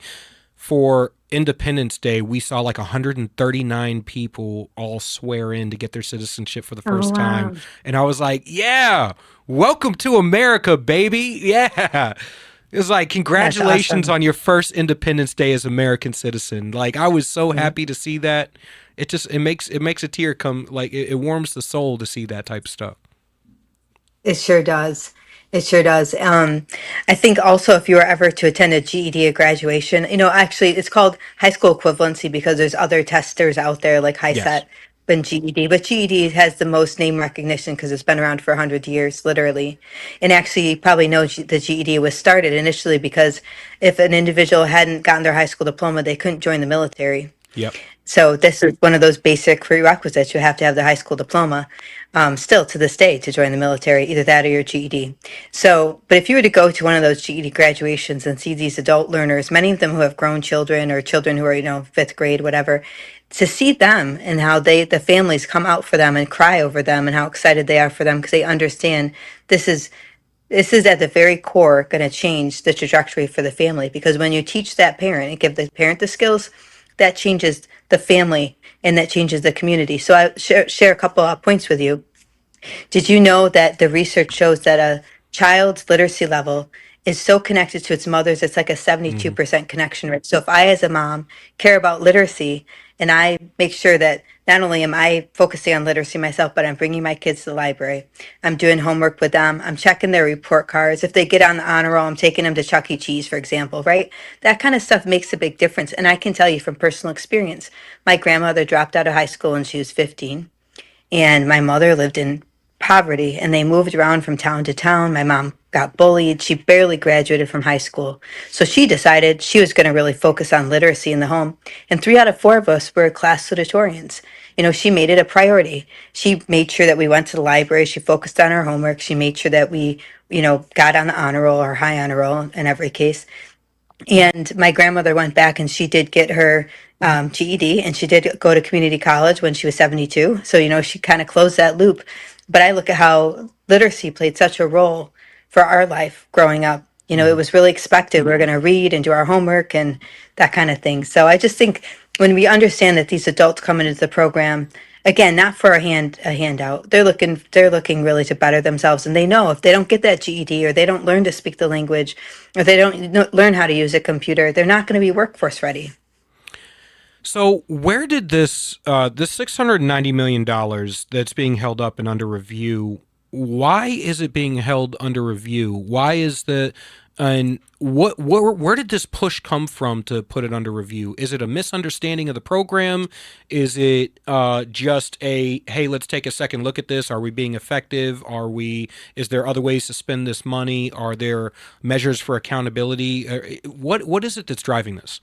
for Independence Day, we saw like 139 people all swear in to get their citizenship for the first time. And I was like, yeah, welcome to America, baby. Yeah. It was like, congratulations on your first Independence Day as American citizen. Like, I was so happy to see that. It makes a tear come, like it warms the soul to see that type of stuff. It sure does. It sure does. I think also if you were ever to attend a GED at graduation, actually it's called high school equivalency because there's other testers out there like HiSET and GED, but GED has the most name recognition because it's been around for 100 years, literally. And actually, you probably know the GED was started initially because if an individual hadn't gotten their high school diploma, they couldn't join the military. Yep. So this is one of those basic prerequisites. You have to have the high school diploma, still to this day, to join the military, either that or your GED. So, but if you were to go to one of those GED graduations and see these adult learners, many of them who have grown children or children who are, fifth grade, whatever, to see them and how the families come out for them and cry over them and how excited they are for them because they understand this is at the very core going to change the trajectory for the family. Because when you teach that parent and give the parent the skills, that changes the family and that changes the community. So I share a couple of points with you. Did you know that the research shows that a child's literacy level is so connected to its mother's, it's like a 72% connection rate. So if I, as a mom, care about literacy and I make sure that not only am I focusing on literacy myself, but I'm bringing my kids to the library, I'm doing homework with them, I'm checking their report cards. If they get on the honor roll, I'm taking them to Chuck E. Cheese, for example, right? That kind of stuff makes a big difference. And I can tell you from personal experience, my grandmother dropped out of high school when she was 15, and my mother lived in poverty, and they moved around from town to town. My mom got bullied. She barely graduated from high school. So she decided she was going to really focus on literacy in the home. And 3 out of 4 of us were class salutatorians. She made it a priority. She made sure that we went to the library. She focused on our homework. She made sure that we, got on the honor roll or high honor roll in every case. And my grandmother went back and she did get her GED, and she did go to community college when she was 72. So, she kind of closed that loop. But I look at how literacy played such a role for our life growing up. It was really expected. We're going to read and do our homework and that kind of thing. So I just think when we understand that these adults come into the program, again, not for a handout, they're looking really to better themselves. And they know if they don't get that GED, or they don't learn to speak the language, or they don't learn how to use a computer, they're not going to be workforce ready. So where did this $690 million that's being held up and under review, why is it being held under review? Why is where did this push come from to put it under review? Is it a misunderstanding of the program? Is it just hey, let's take a second look at this? Are we being effective? Is there other ways to spend this money? Are there measures for accountability? What is it that's driving this?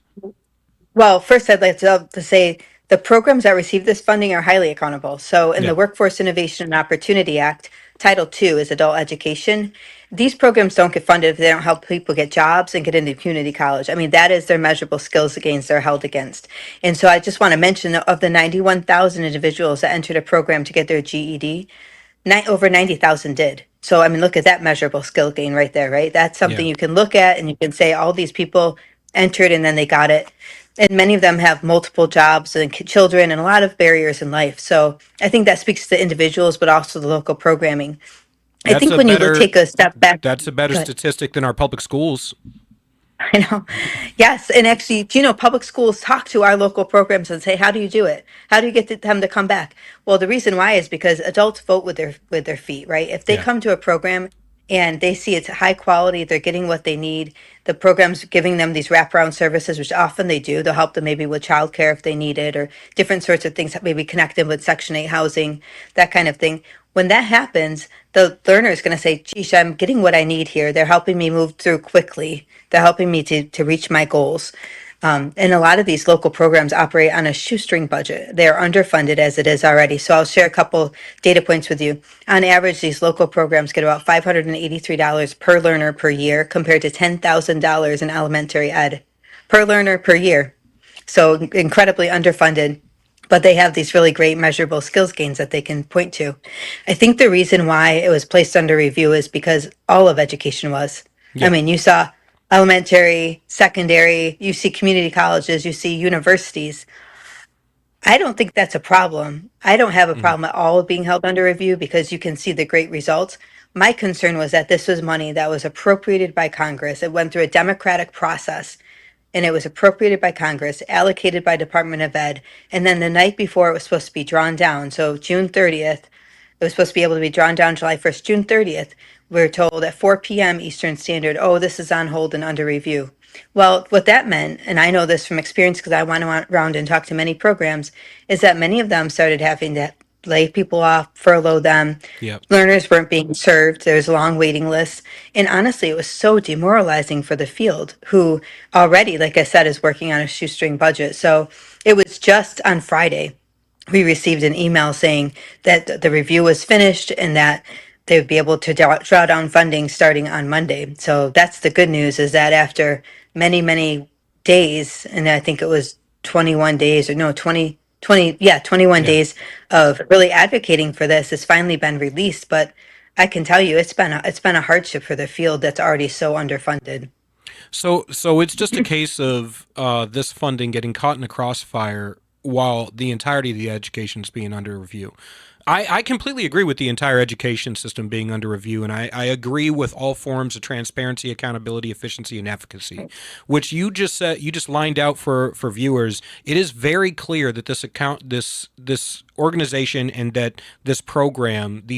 Well, first, I'd like to say the programs that receive this funding are highly accountable. So, in Yeah. the Workforce Innovation and Opportunity Act, Title II is adult education. These programs don't get funded if they don't help people get jobs and get into community college. I mean, that is their measurable skills gains they're held against. And so, I just want to mention that of the 91,000 individuals that entered a program to get their GED, over 90,000 did. So, I mean, look at that measurable skill gain right there, right? That's something Yeah. you can look at and you can say all these people entered and then they got it. And many of them have multiple jobs and children and a lot of barriers in life. So I think that speaks to individuals, but also the local programming. I That's think a when you better take a step back, that's a better Go ahead. statistic than our public schools. I know. Yes. And actually, public schools talk to our local programs and say, how do you do it? How do you get them to come back? Well, the reason why is because adults vote with their feet, right? If they Yeah. come to a program and they see it's high quality, they're getting what they need, the program's giving them these wraparound services, which often they do. They'll help them maybe with childcare if they need it, or different sorts of things, maybe connect them with Section 8 housing, that kind of thing. When that happens, the learner is going to say, geez, I'm getting what I need here. They're helping me move through quickly. They're helping me to reach my goals. And a lot of these local programs operate on a shoestring budget. They are underfunded as it is already. So I'll share a couple data points with you. On average, these local programs get about $583 per learner per year, compared to $10,000 in elementary ed per learner per year. So incredibly underfunded. But they have these really great measurable skills gains that they can point to. I think the reason why it was placed under review is because all of education was. Yeah. I mean, you saw elementary, secondary, you see community colleges, you see universities. I don't think that's a problem. I don't have a problem at all with being held under review because you can see the great results. My concern was that this was money that was appropriated by Congress. It went through a democratic process and it was appropriated by Congress, allocated by Department of Ed. And then the night before it was supposed to be drawn down, so June 30th, it was supposed to be able to be drawn down July 1st, June 30th, we were told at 4 p.m. Eastern Standard, oh, this is on hold and under review. Well, what that meant, and I know this from experience because I went around and talked to many programs, is that many of them started having to lay people off, furlough them. Yep. Learners weren't being served. There was long waiting lists. And honestly, it was so demoralizing for the field, who already, like I said, is working on a shoestring budget. So it was just on Friday, we received an email saying that the review was finished and that they would be able to draw down funding starting on Monday. So that's the good news, is that after many, many days, and I think it was 21 days, or no, 21 Yeah. days of really advocating for this, has finally been released. But I can tell you, it's been a hardship for the field that's already so underfunded. So it's just a case of this funding getting caught in a crossfire while the entirety of the education is being under review. I completely agree with the entire education system being under review, and I agree with all forms of transparency, accountability, efficiency, and efficacy, which you just said, you just lined out for viewers. It is very clear that this organization and that these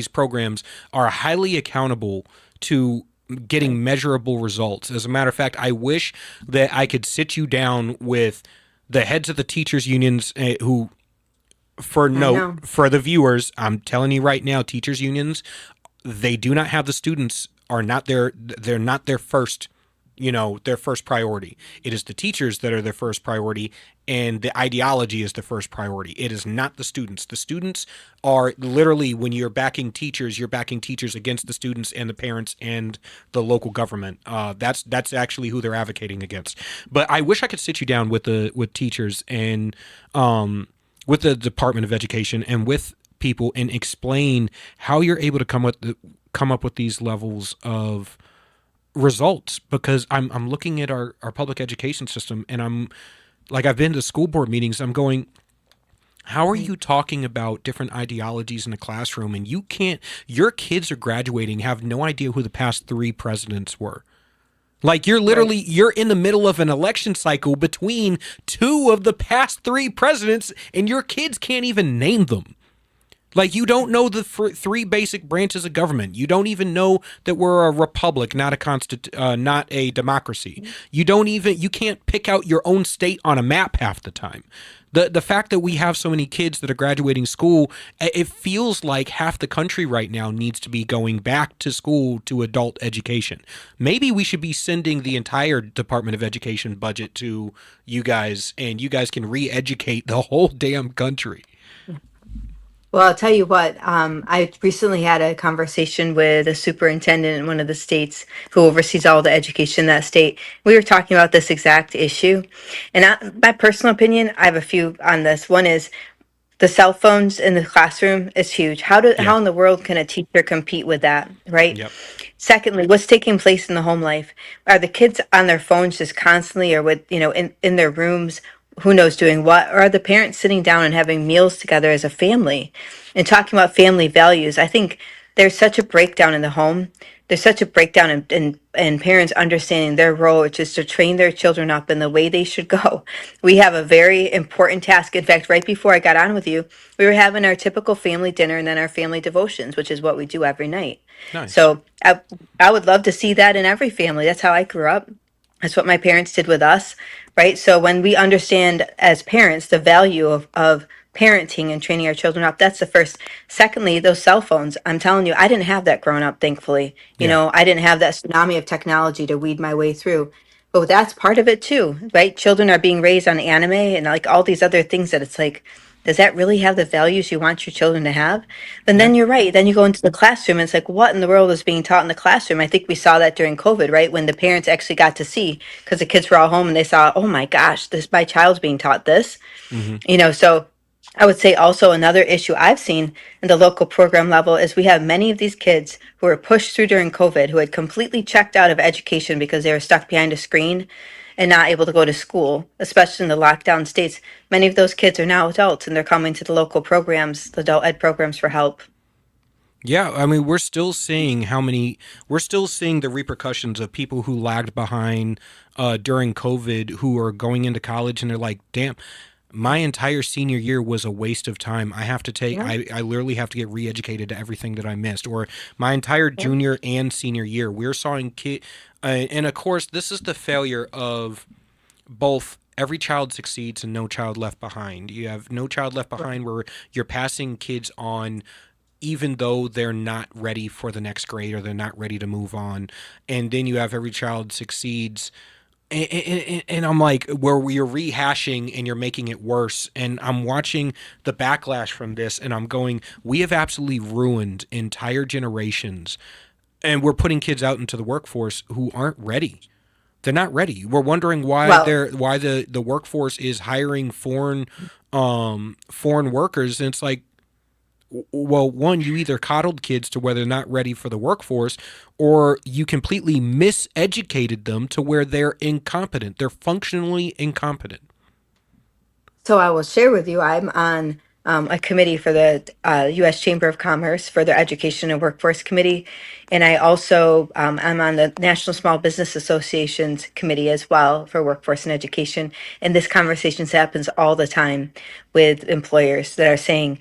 programs are highly accountable to getting measurable results. As a matter of fact, I wish that I could sit you down with the heads of the teachers unions who, for the viewers, I'm telling you right now, teachers unions, they do not have the students, they're not their first, their first priority. It is the teachers that are their first priority, and the ideology is the first priority. It is not the students. The students are literally, when you're backing teachers against the students and the parents and the local government. That's actually who they're advocating against. But I wish I could sit you down with teachers and with the Department of Education and with people and explain how you're able to come up with these levels of results, because I'm looking at our public education system, and I'm like, I've been to school board meetings. I'm going, how are you talking about different ideologies in the classroom, and your kids are graduating, have no idea who the past 3 presidents were? Like, you're in the middle of an election cycle between 2 of the past 3 presidents, and your kids can't even name them. Like, you don't know the 3 basic branches of government. You don't even know that we're a republic, not a democracy. You can't pick out your own state on a map half the time. The fact that we have so many kids that are graduating school, it feels like half the country right now needs to be going back to school to adult education. Maybe we should be sending the entire Department of Education budget to you guys, and you guys can re-educate the whole damn country. Well, I'll tell you what, I recently had a conversation with a superintendent in one of the states who oversees all the education in that state. We were talking about this exact issue. And my personal opinion, I have a few on this. One is the cell phones in the classroom is huge. How in the world can a teacher compete with that, right? Yep. Secondly, what's taking place in the home life? Are the kids on their phones just constantly, or with, in their rooms, who knows doing what? Or are the parents sitting down and having meals together as a family and talking about family values? I think there's such a breakdown in the home. There's such a breakdown in parents understanding their role, which is to train their children up in the way they should go. We have a very important task. In fact, right before I got on with you, we were having our typical family dinner and then our family devotions, which is what we do every night. Nice. So I would love to see that in every family. That's how I grew up. That's what my parents did with us, right? So when we understand as parents the value of parenting and training our children up, that's the first. Secondly, those cell phones, I'm telling you, I didn't have that growing up, thankfully. I didn't have that tsunami of technology to weed my way through. But that's part of it too, right? Children are being raised on anime and like all these other things that it's like, does that really have the values you want your children to have? And then you're right. Then you go into the classroom and it's like, what in the world is being taught in the classroom? I think we saw that during COVID, right? When the parents actually got to see, because the kids were all home and they saw, oh my gosh, my child's being taught this. So I would say also another issue I've seen in the local program level is we have many of these kids who were pushed through during COVID who had completely checked out of education because they were stuck behind a screen and not able to go to school, especially in the lockdown states. Many of those kids are now adults and they're coming to the local programs, the adult ed programs for help. Yeah, I mean, we're still seeing the repercussions of people who lagged behind during COVID, who are going into college and they're like, damn, my entire senior year was a waste of time. I literally have to get re-educated to everything that I missed. Or my entire junior and senior year, we're seeing and of course, this is the failure of both Every Child Succeeds and No Child Left Behind. You have No Child Left Behind where you're passing kids on even though they're not ready for the next grade or they're not ready to move on. And then you have Every Child Succeeds. And I'm like, where you're rehashing and you're making it worse. And I'm watching the backlash from this and I'm going, we have absolutely ruined entire generations. And we're putting kids out into the workforce who aren't ready. They're not ready. We're wondering why the workforce is hiring foreign workers. And it's like, well, one, you either coddled kids to where they're not ready for the workforce, or you completely miseducated them to where they're incompetent. They're functionally incompetent. So I will share with you, I'm on a committee for the U.S. Chamber of Commerce for their Education and Workforce Committee. And I also, I'm on the National Small Business Association's committee as well for workforce and education. And this conversation happens all the time with employers that are saying,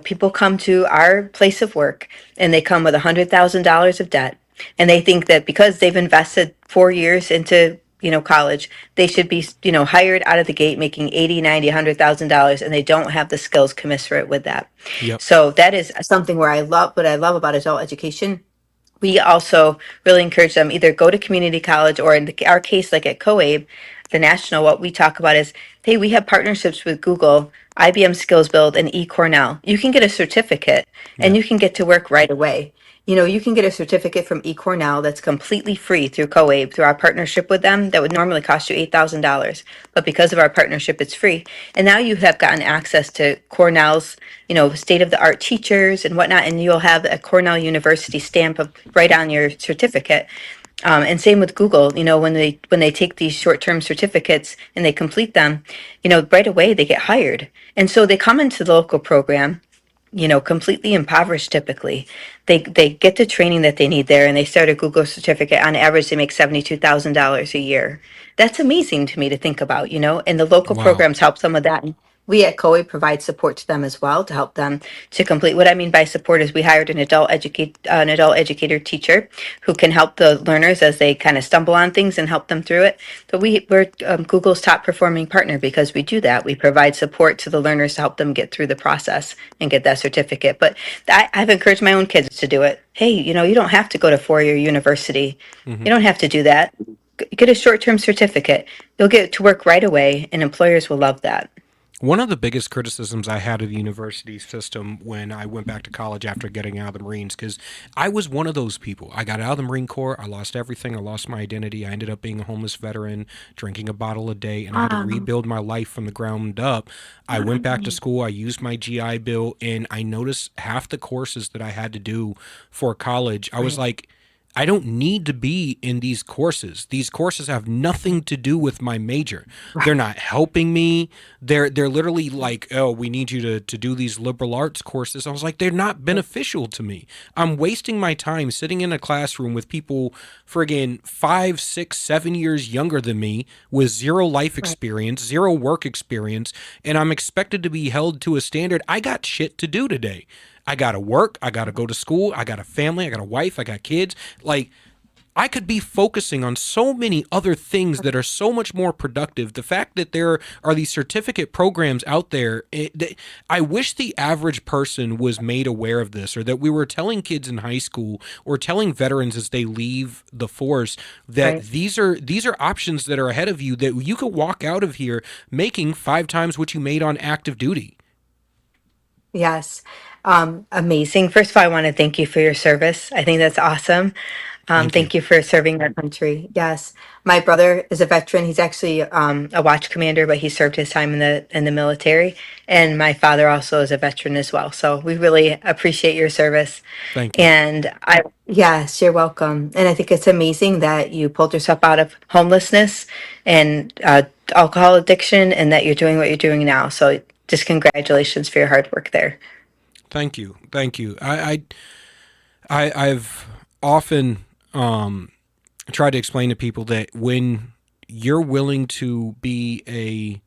people come to our place of work and they come with $100,000 of debt. And they think that because they've invested 4 years into college, they should be, hired out of the gate making $80,000, $90,000, $100,000, and they don't have the skills commensurate with that. Yep. So that is something where what I love about adult education. We also really encourage them either go to community college or in our case, like at COABE, the national, what we talk about is, hey, we have partnerships with Google, IBM Skills Build, and eCornell. You can get a certificate and you can get to work right away. You can get a certificate from eCornell that's completely free through COABE, through our partnership with them. That would normally cost you $8,000. But because of our partnership, it's free. And now you have gotten access to Cornell's, state-of-the-art teachers and whatnot, and you'll have a Cornell University stamp right on your certificate. And same with Google. When they take these short-term certificates and they complete them, right away they get hired, and so they come into the local program, completely impoverished typically. They get the training that they need there, and they start a Google certificate. On average, they make $72,000 a year. That's amazing to me to think about, and the local Wow. programs help them with that. And we at COE provide support to them as well to help them to complete. What I mean by support is we hired an adult educator teacher who can help the learners as they kind of stumble on things and help them through it. But we're Google's top performing partner because we do that. We provide support to the learners to help them get through the process and get that certificate. But I've encouraged my own kids to do it. Hey, you don't have to go to four-year university. Hmm. You don't have to do that. Get a short-term certificate. You'll get to work right away, and employers will love that. One of the biggest criticisms I had of the university system when I went back to college after getting out of the Marines, because I was one of those people. I got out of the Marine Corps, I lost everything, I lost my identity, I ended up being a homeless veteran, drinking a bottle a day, and I had to rebuild my life from the ground up. I went back to school, I used my GI Bill, and I noticed half the courses that I had to do for college. I was like, I don't need to be in these courses. These courses have nothing to do with my major. They're not helping me. They're literally like, oh, we need you to do these liberal arts courses. I was like, they're not beneficial to me. I'm wasting my time sitting in a classroom with people friggin' 5, 6, 7 years younger than me with zero life experience, zero work experience, and I'm expected to be held to a standard. I got shit to do today. I got to work. I got to go to school. I got a family. I got a wife. I got kids. Like, I could be focusing on so many other things that are so much more productive. The fact that there are these certificate programs out there, I wish the average person was made aware of this, or that we were telling kids in high school or telling veterans as they leave the force that Right. these are options that are ahead of you, that you could walk out of here making 5 times what you made on active duty. Yes. Amazing. First of all, I want to thank you for your service. I think that's awesome. Thank you. Thank you for serving our country. Yes. My brother is a veteran. He's actually a watch commander, but he served his time in the military. And my father also is a veteran as well. So we really appreciate your service. Thank you. And yes, you're welcome. And I think it's amazing that you pulled yourself out of homelessness and alcohol addiction, and that you're doing what you're doing now. So just congratulations for your hard work there. Thank you. Thank you. I've often tried to explain to people that when you're willing to be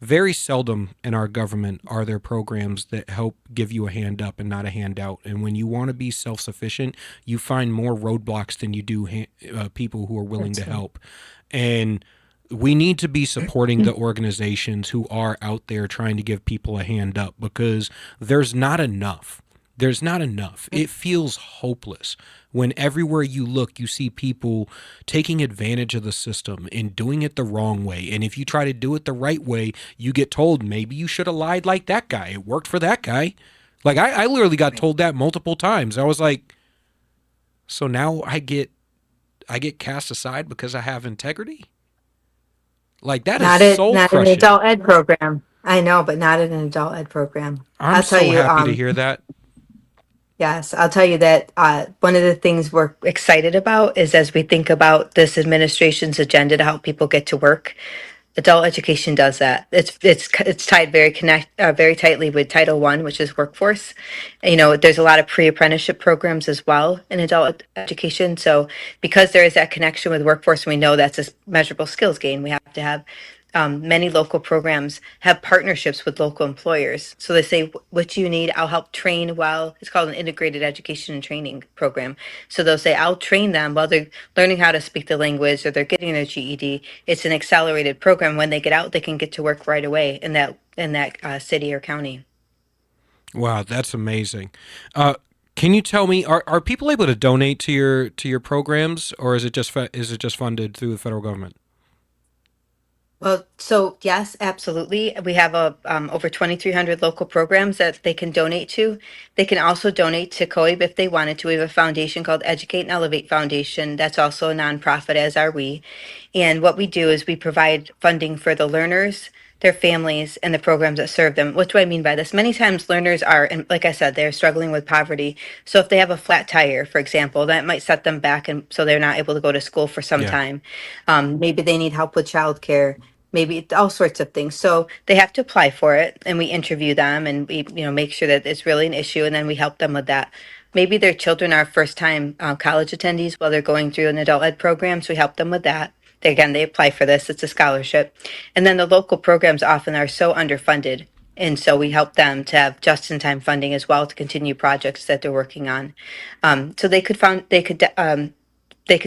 very seldom in our government are there programs that help give you a hand up and not a handout. And when you want to be self-sufficient, you find more roadblocks than you do people who are willing to help. And we need to be supporting the organizations who are out there trying to give people a hand up, because there's not enough. There's not enough. It feels hopeless when everywhere you look, you see people taking advantage of the system and doing it the wrong way. And if you try to do it the right way, you get told maybe you should have lied like that guy. It worked for that guy. Like I literally got told that multiple times. I was like, so now I get cast aside because I have integrity? Like that is soul Not an crushing. adult ed program. I know, but not in an adult ed program. I'm I'll so tell you. happy to hear that. Yes, I'll tell you that one of the things we're excited about is, as we think about this administration's agenda to help people get to work, adult education does that. It's tied very tightly with Title I, which is workforce. There's a lot of pre-apprenticeship programs as well in adult education. So because there is that connection with workforce, and we know that's a measurable skills gain, we have to have many local programs have partnerships with local employers. So they say, what you need, I'll help train while it's called an integrated education and training program. So they'll say, I'll train them while they're learning how to speak the language or they're getting their GED. It's an accelerated program. When they get out, they can get to work right away in that city or county. Wow, that's amazing. Can you tell me, are people able to donate to your programs, or is it just funded through the federal government? Well, so yes, absolutely. We have over 2,300 local programs that they can donate to. They can also donate to COIB if they wanted to. We have a foundation called Educate and Elevate Foundation. That's also a nonprofit, as are we. And what we do is we provide funding for the learners, their families, and the programs that serve them. What do I mean by this? Many times learners are, and like I said, they're struggling with poverty. So if they have a flat tire, for example, that might set them back, and so they're not able to go to school for some Yeah. time. Maybe they need help with childcare, maybe all sorts of things. So they have to apply for it, and we interview them, and we make sure that it's really an issue, and then we help them with that. Maybe their children are first-time college attendees while they're going through an adult ed program, so we help them with that. They apply for this; it's a scholarship, and then the local programs often are so underfunded, and so we help them to have just-in-time funding as well to continue projects that they're working on. So they could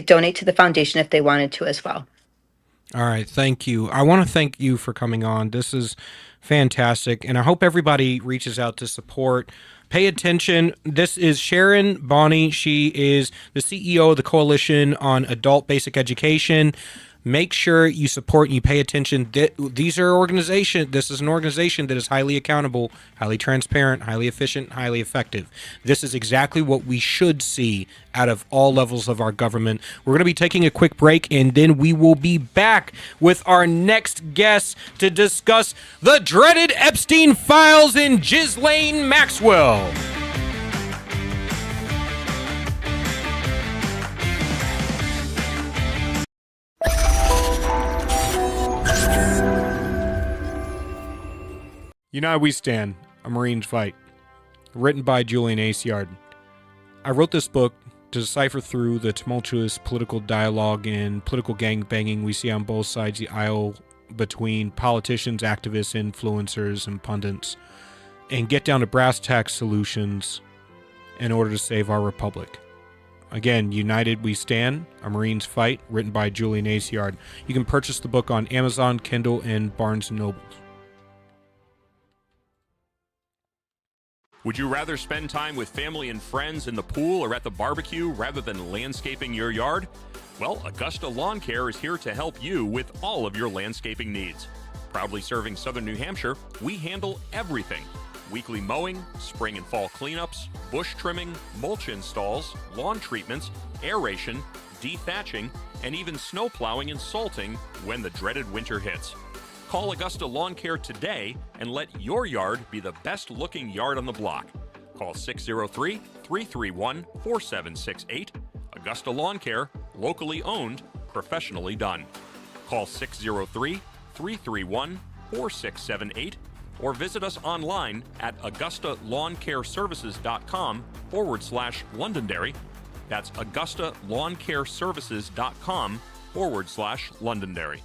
donate to the foundation if they wanted to as well. All right, thank you. I want to thank you for coming on. This is fantastic, and I hope everybody reaches out to support. Pay attention. This is Sharon Bonney. She is the CEO of the Coalition on Adult Basic Education. Make sure you support and you pay attention. This is an organization that is highly accountable, highly transparent, highly efficient, highly effective. This is exactly what we should see out of all levels of our government. We're going to be taking a quick break, and then we will be back with our next guest to discuss the dreaded Epstein files and Ghislaine Maxwell. United We Stand, A Marine's Fight, written by Julian Aciard. I wrote this book to decipher through the tumultuous political dialogue and political gangbanging we see on both sides of the aisle between politicians, activists, influencers, and pundits, and get down to brass tacks solutions in order to save our republic. Again, United We Stand, A Marine's Fight, written by Julian Aciard. You can purchase the book on Amazon, Kindle, and Barnes & Noble. Would you rather spend time with family and friends in the pool or at the barbecue rather than landscaping your yard? Well, Augusta Lawn Care is here to help you with all of your landscaping needs. Proudly serving southern New Hampshire, we handle everything. Weekly mowing, spring and fall cleanups, bush trimming, mulch installs, lawn treatments, aeration, dethatching, and even snow plowing and salting when the dreaded winter hits. Call Augusta Lawn Care today and let your yard be the best looking yard on the block. Call 603-331-4768. Augusta Lawn Care, locally owned, professionally done. Call 603-331-4678 or visit us online at AugustaLawnCareServices.com/Londonderry. That's AugustaLawnCareServices.com/Londonderry.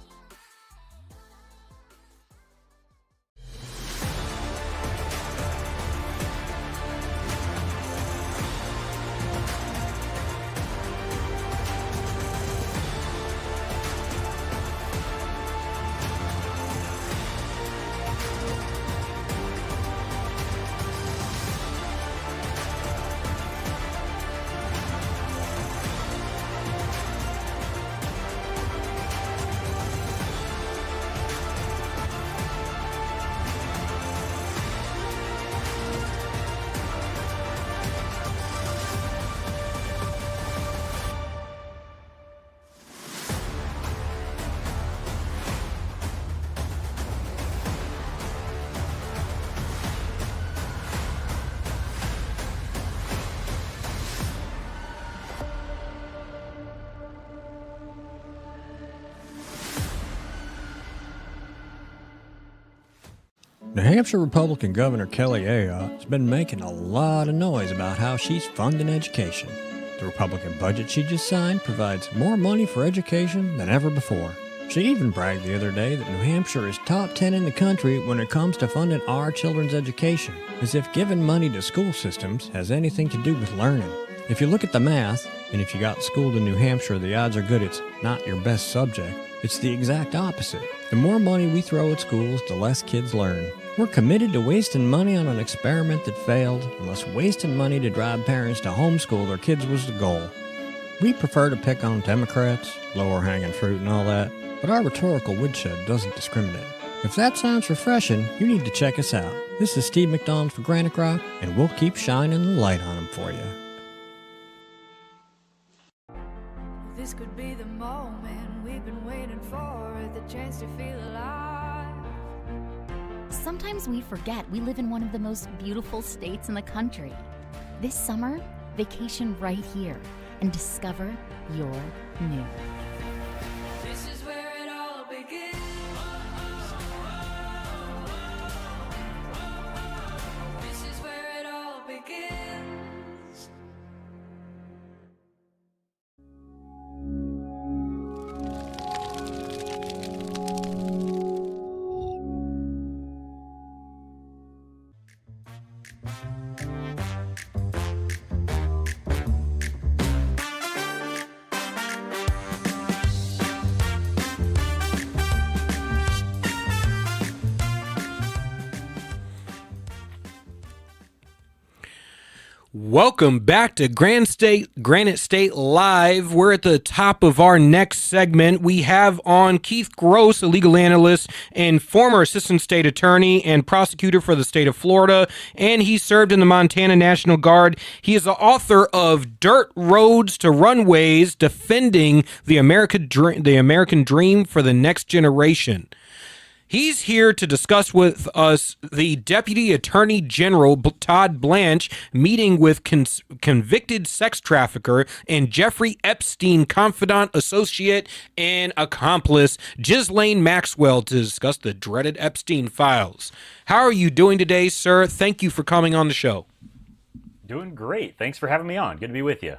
New Hampshire Republican Governor Kelly Ayotte has been making a lot of noise about how she's funding education. The Republican budget she just signed provides more money for education than ever before. She even bragged the other day that New Hampshire is top 10 in the country when it comes to funding our children's education, as if giving money to school systems has anything to do with learning. If you look at the math, and if you got schooled in New Hampshire, the odds are good it's not your best subject. It's the exact opposite. The more money we throw at schools, the less kids learn. We're committed to wasting money on an experiment that failed, unless wasting money to drive parents to homeschool their kids was the goal. We prefer to pick on Democrats, lower hanging fruit and all that, but our rhetorical woodshed doesn't discriminate. If that sounds refreshing, you need to check us out. This is Steve McDonald for Granite Rock, and we'll keep shining the light on them for you. This could be the moment we've been waiting for, the chance to feel alive. Sometimes we forget we live in one of the most beautiful states in the country. This summer, vacation right here and discover your new. This is where it all begins. This is where it all begins. Welcome back to Granite State Live. We're at the top of our next segment. We have on Keith Gross, a legal analyst and former assistant state attorney and prosecutor for the state of Florida, and he served in the Montana National Guard. He is the author of Dirt Roads to Runways, Defending the American Dream for the Next Generation. He's here to discuss with us the Deputy Attorney General, Todd Blanche, meeting with convicted sex trafficker and Jeffrey Epstein confidant, associate, and accomplice, Ghislaine Maxwell, to discuss the dreaded Epstein files. How are you doing today, sir? Thank you for coming on the show. Doing great. Thanks for having me on. Good to be with you.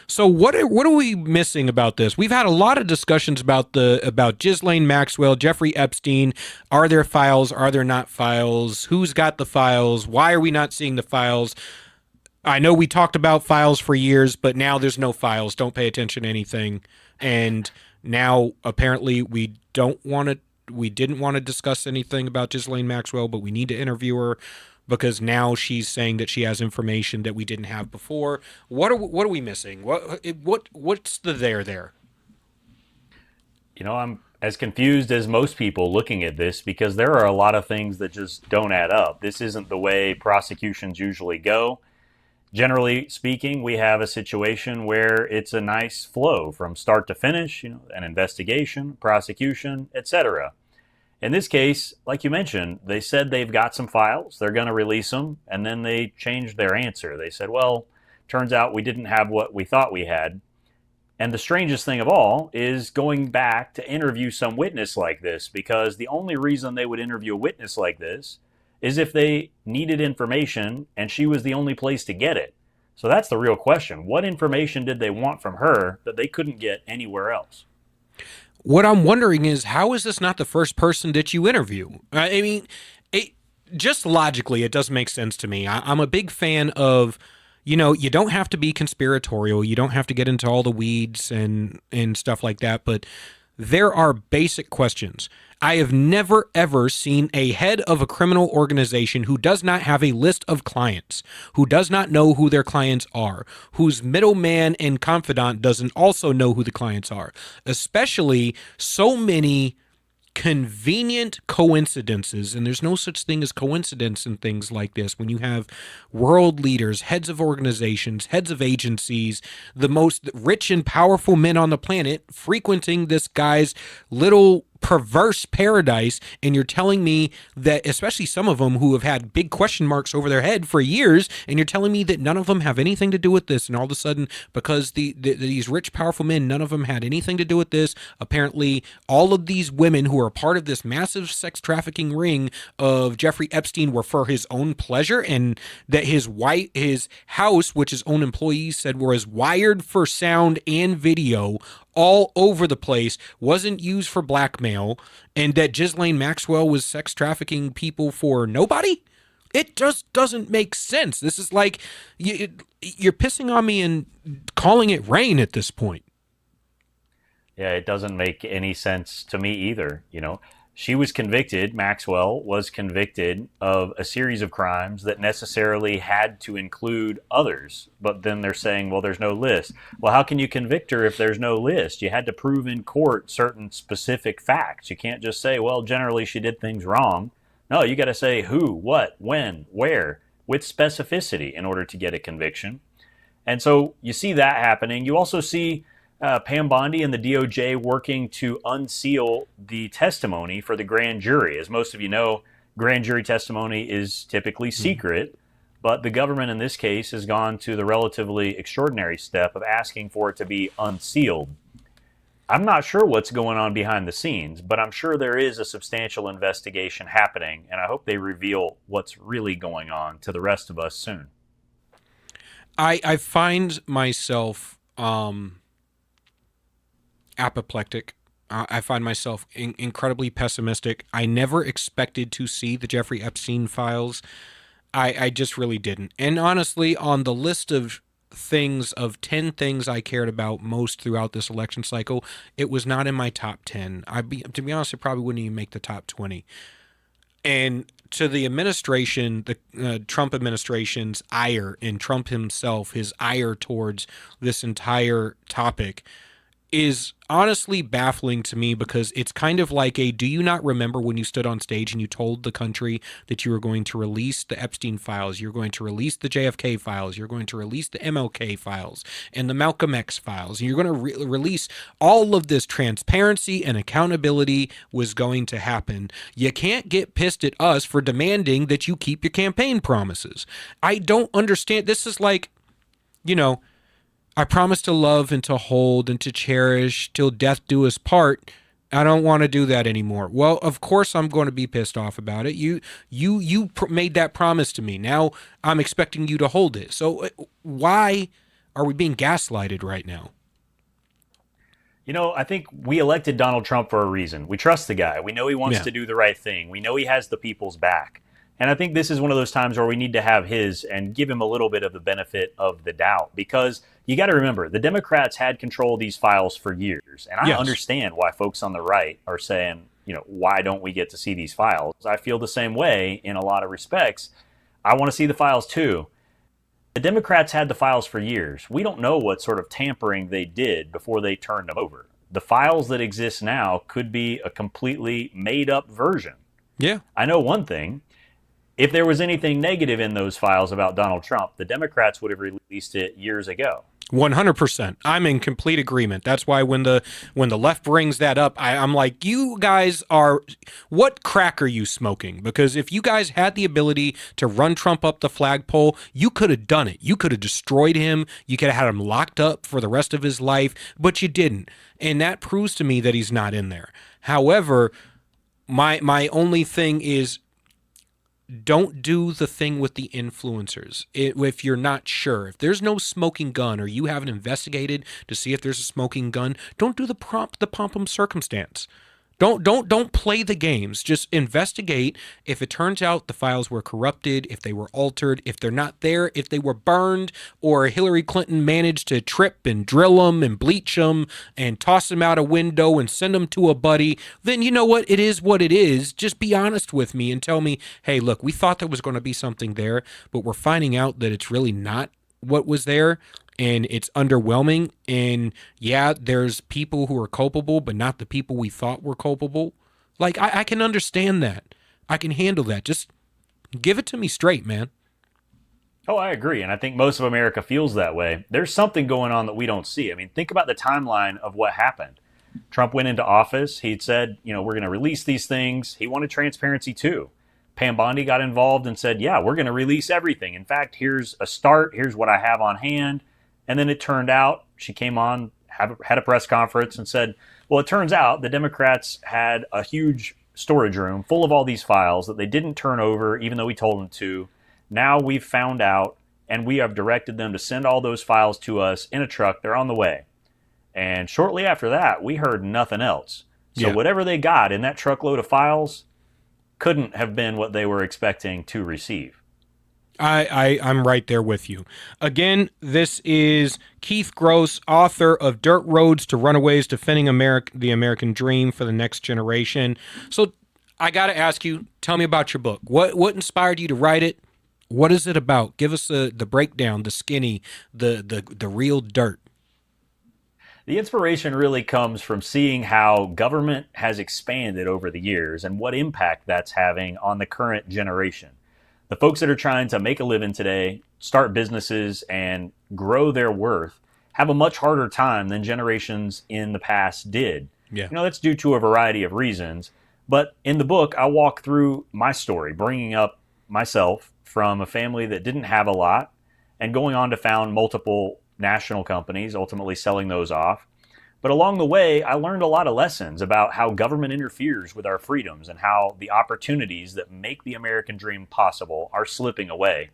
So what are we missing about this? We've had a lot of discussions about Ghislaine Maxwell, Jeffrey Epstein. Are there files? Are there not files? Who's got the files? Why are we not seeing the files? I know we talked about files for years, but now there's no files. Don't pay attention to anything. And now apparently we didn't want to discuss anything about Ghislaine Maxwell, but we need to interview her, because now she's saying that she has information that we didn't have before. What are we missing? What's the there? You know, I'm as confused as most people looking at this, because there are a lot of things that just don't add up. This isn't the way prosecutions usually go. Generally speaking, we have a situation where it's a nice flow from start to finish, you know, an investigation, prosecution, etc. In this case, like you mentioned, they said they've got some files, they're going to release them, and then they changed their answer. They said, well, turns out we didn't have what we thought we had. And the strangest thing of all is going back to interview some witness like this, because the only reason they would interview a witness like this is if they needed information and she was the only place to get it. So that's the real question. What information did they want from her that they couldn't get anywhere else? What I'm wondering is, how is this not the first person that you interview? I mean, just logically, it doesn't make sense to me. I'm a big fan of, you know, you don't have to be conspiratorial. You don't have to get into all the weeds and stuff like that. But there are basic questions. I have never, ever seen a head of a criminal organization who does not have a list of clients, who does not know who their clients are, whose middleman and confidant doesn't also know who the clients are, especially so many convenient coincidences. And there's no such thing as coincidence in things like this. When you have world leaders, heads of organizations, heads of agencies, the most rich and powerful men on the planet frequenting this guy's little perverse paradise, and you're telling me that, especially some of them who have had big question marks over their head for years, and you're telling me that none of them have anything to do with this, and all of a sudden, because these rich, powerful men, none of them had anything to do with this. Apparently, all of these women who are part of this massive sex trafficking ring of Jeffrey Epstein were for his own pleasure, and that his house, which his own employees said was wired for sound and video all over the place, wasn't used for blackmail, and that Ghislaine Maxwell was sex trafficking people for nobody? It just doesn't make sense. This is like, you're pissing on me and calling it rain at this point. Yeah, it doesn't make any sense to me either. You know, she was convicted, Maxwell was convicted of a series of crimes that necessarily had to include others. But then they're saying, well, there's no list. Well, how can you convict her if there's no list? You had to prove in court certain specific facts. You can't just say, well, generally she did things wrong. No, you got to say who, what, when, where, with specificity in order to get a conviction. And so you see that happening. You also see Pam Bondi and the DOJ working to unseal the testimony for the grand jury. As most of you know, grand jury testimony is typically secret, but the government in this case has gone to the relatively extraordinary step of asking for it to be unsealed. I'm not sure what's going on behind the scenes, but I'm sure there is a substantial investigation happening, and I hope they reveal what's really going on to the rest of us soon. I find myself apoplectic. I find myself incredibly pessimistic. I never expected to see the Jeffrey Epstein files. I just really didn't. And honestly, on the list of things, of 10 things I cared about most throughout this election cycle, it was not in my top 10. To be honest, it probably wouldn't even make the top 20. And to the administration, the Trump administration's ire, and Trump himself, his ire towards this entire topic, is honestly baffling to me, because it's kind of like do you not remember when you stood on stage and you told the country that you were going to release the Epstein files, you're going to release the JFK files, you're going to release the MLK files and the Malcolm X files, and you're going to release all of this transparency and accountability was going to happen. You can't get pissed at us for demanding that you keep your campaign promises. I don't understand. This is like, I promise to love and to hold and to cherish till death do us part. I don't want to do that anymore. Well, of course I'm going to be pissed off about it. You made that promise to me. Now I'm expecting you to hold it. So why are we being gaslighted right now? I think we elected Donald Trump for a reason. We trust the guy. We know he wants to do the right thing. We know he has the people's back. And I think this is one of those times where we need to have his and give him a little bit of the benefit of the doubt, because you got to remember, the Democrats had control of these files for years. And I understand why folks on the right are saying, why don't we get to see these files? I feel the same way in a lot of respects. I want to see the files too. The Democrats had the files for years. We don't know what sort of tampering they did before they turned them over. The files that exist now could be a completely made up version. Yeah. I know one thing. If there was anything negative in those files about Donald Trump, the Democrats would have released it years ago. 100%. I'm in complete agreement. That's why when the left brings that up, I'm like, you guys what crack are you smoking? Because if you guys had the ability to run Trump up the flagpole, you could have done it. You could have destroyed him. You could have had him locked up for the rest of his life, but you didn't. And that proves to me that he's not in there. However, my only thing is, don't do the thing with the influencers. If you're not sure, if there's no smoking gun, or you haven't investigated to see if there's a smoking gun, don't do the pomp circumstance. Don't play the games. Just investigate. If it turns out the files were corrupted, if they were altered, if they're not there, if they were burned, or Hillary Clinton managed to trip and drill them and bleach them and toss them out a window and send them to a buddy, then you know what? It is what it is. Just be honest with me and tell me, hey, look, we thought there was going to be something there, but we're finding out that it's really not what was there. And it's underwhelming. And yeah, there's people who are culpable, but not the people we thought were culpable. Like, I can understand that. I can handle that. Just give it to me straight, man. Oh, I agree. And I think most of America feels that way. There's something going on that we don't see. I mean, think about the timeline of what happened. Trump went into office. He'd said, we're going to release these things. He wanted transparency too. Pam Bondi got involved and said, yeah, we're going to release everything. In fact, here's a start. Here's what I have on hand. And then it turned out, she came on, had a press conference and said, well, it turns out the Democrats had a huge storage room full of all these files that they didn't turn over, even though we told them to. Now we've found out, and we have directed them to send all those files to us in a truck. They're on the way. And shortly after that, we heard nothing else. So whatever they got in that truckload of files couldn't have been what they were expecting to receive. I'm right there with you. Again, this is Keith Gross, author of Dirt Roads to Runways, Defending the American Dream for the Next Generation. So I got to ask you, tell me about your book. What inspired you to write it? What is it about? Give us the breakdown, the skinny, the real dirt. The inspiration really comes from seeing how government has expanded over the years and what impact that's having on the current generation. The folks that are trying to make a living today, start businesses, and grow their worth have a much harder time than generations in the past did. Yeah. That's due to a variety of reasons, But in the book, I walk through my story, bringing up myself from a family that didn't have a lot and going on to found multiple national companies, ultimately selling those off. But along the way, I learned a lot of lessons about how government interferes with our freedoms and how the opportunities that make the American dream possible are slipping away.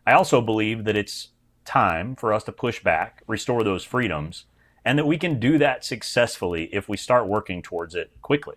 I also believe that it's time for us to push back, restore those freedoms, and that we can do that successfully if we start working towards it quickly.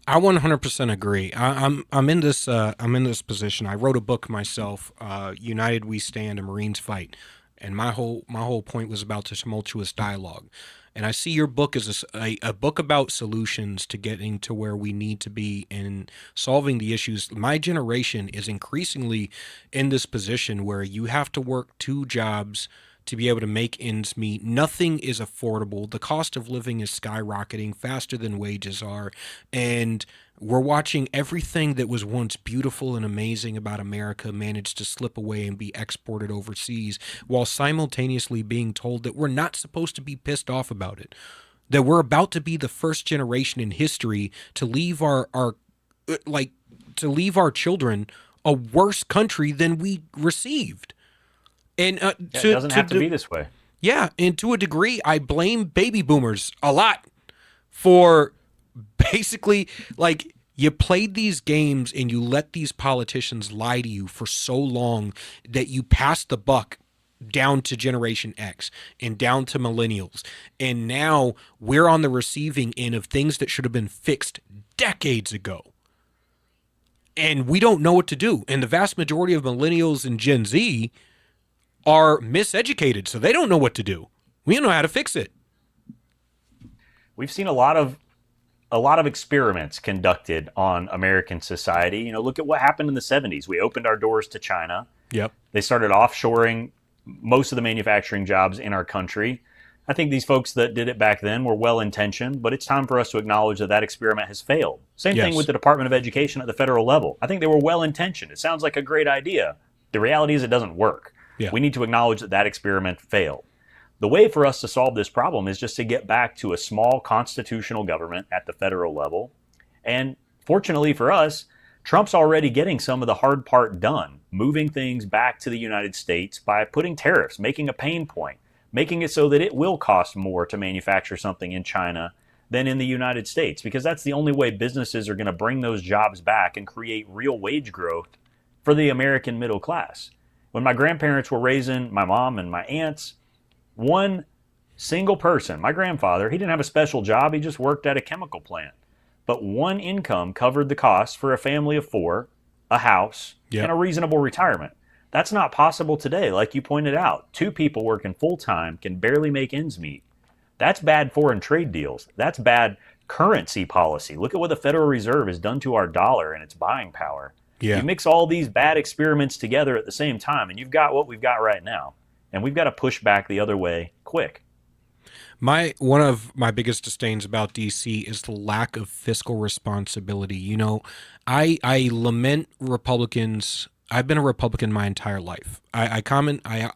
I 100% agree. I'm in this position. I wrote a book myself, United We Stand and Marines Fight, and my whole point was about the tumultuous dialogue. And I see your book as a book about solutions to getting to where we need to be in solving the issues. My generation is increasingly in this position where you have to work 2 jobs to be able to make ends meet. Nothing is affordable. The cost of living is skyrocketing faster than wages are. And we're watching everything that was once beautiful and amazing about America manage to slip away and be exported overseas, while simultaneously being told that we're not supposed to be pissed off about it. That we're about to be the first generation in history to leave our children a worse country than we received. And it doesn't have to be this way. Yeah, and to a degree, I blame baby boomers a lot for basically, like, you played these games and you let these politicians lie to you for so long that you passed the buck down to Generation X and down to millennials. And now we're on the receiving end of things that should have been fixed decades ago. And we don't know what to do. And the vast majority of millennials and Gen Z are miseducated, so they don't know what to do. We don't know how to fix it. We've seen a lot of experiments conducted on American society. You know, look at what happened in the 70s. We opened our doors to China. Yep. They started offshoring most of the manufacturing jobs in our country. I think these folks that did it back then were well-intentioned, but it's time for us to acknowledge that that experiment has failed. Same thing with the Department of Education at the federal level. I think they were well-intentioned. It sounds like a great idea. The reality is it doesn't work. Yeah. We need to acknowledge that that experiment failed. The way for us to solve this problem is just to get back to a small constitutional government at the federal level. And fortunately for us, Trump's already getting some of the hard part done, moving things back to the United States by putting tariffs, making a pain point, making it so that it will cost more to manufacture something in China than in the United States, because that's the only way businesses are going to bring those jobs back and create real wage growth for the American middle class. When my grandparents were raising my mom and my aunts, one single person, my grandfather, he didn't have a special job. He just worked at a chemical plant. But one income covered the cost for a family of 4, a house, and a reasonable retirement. That's not possible today, like you pointed out. 2 people working full-time can barely make ends meet. That's bad foreign trade deals. That's bad currency policy. Look at what the Federal Reserve has done to our dollar and its buying power. Yeah. You mix all these bad experiments together at the same time, and you've got what we've got right now. And we've got to push back the other way quick. One of my biggest disdains about DC is the lack of fiscal responsibility. You know, I lament Republicans. I've been a Republican my entire life. I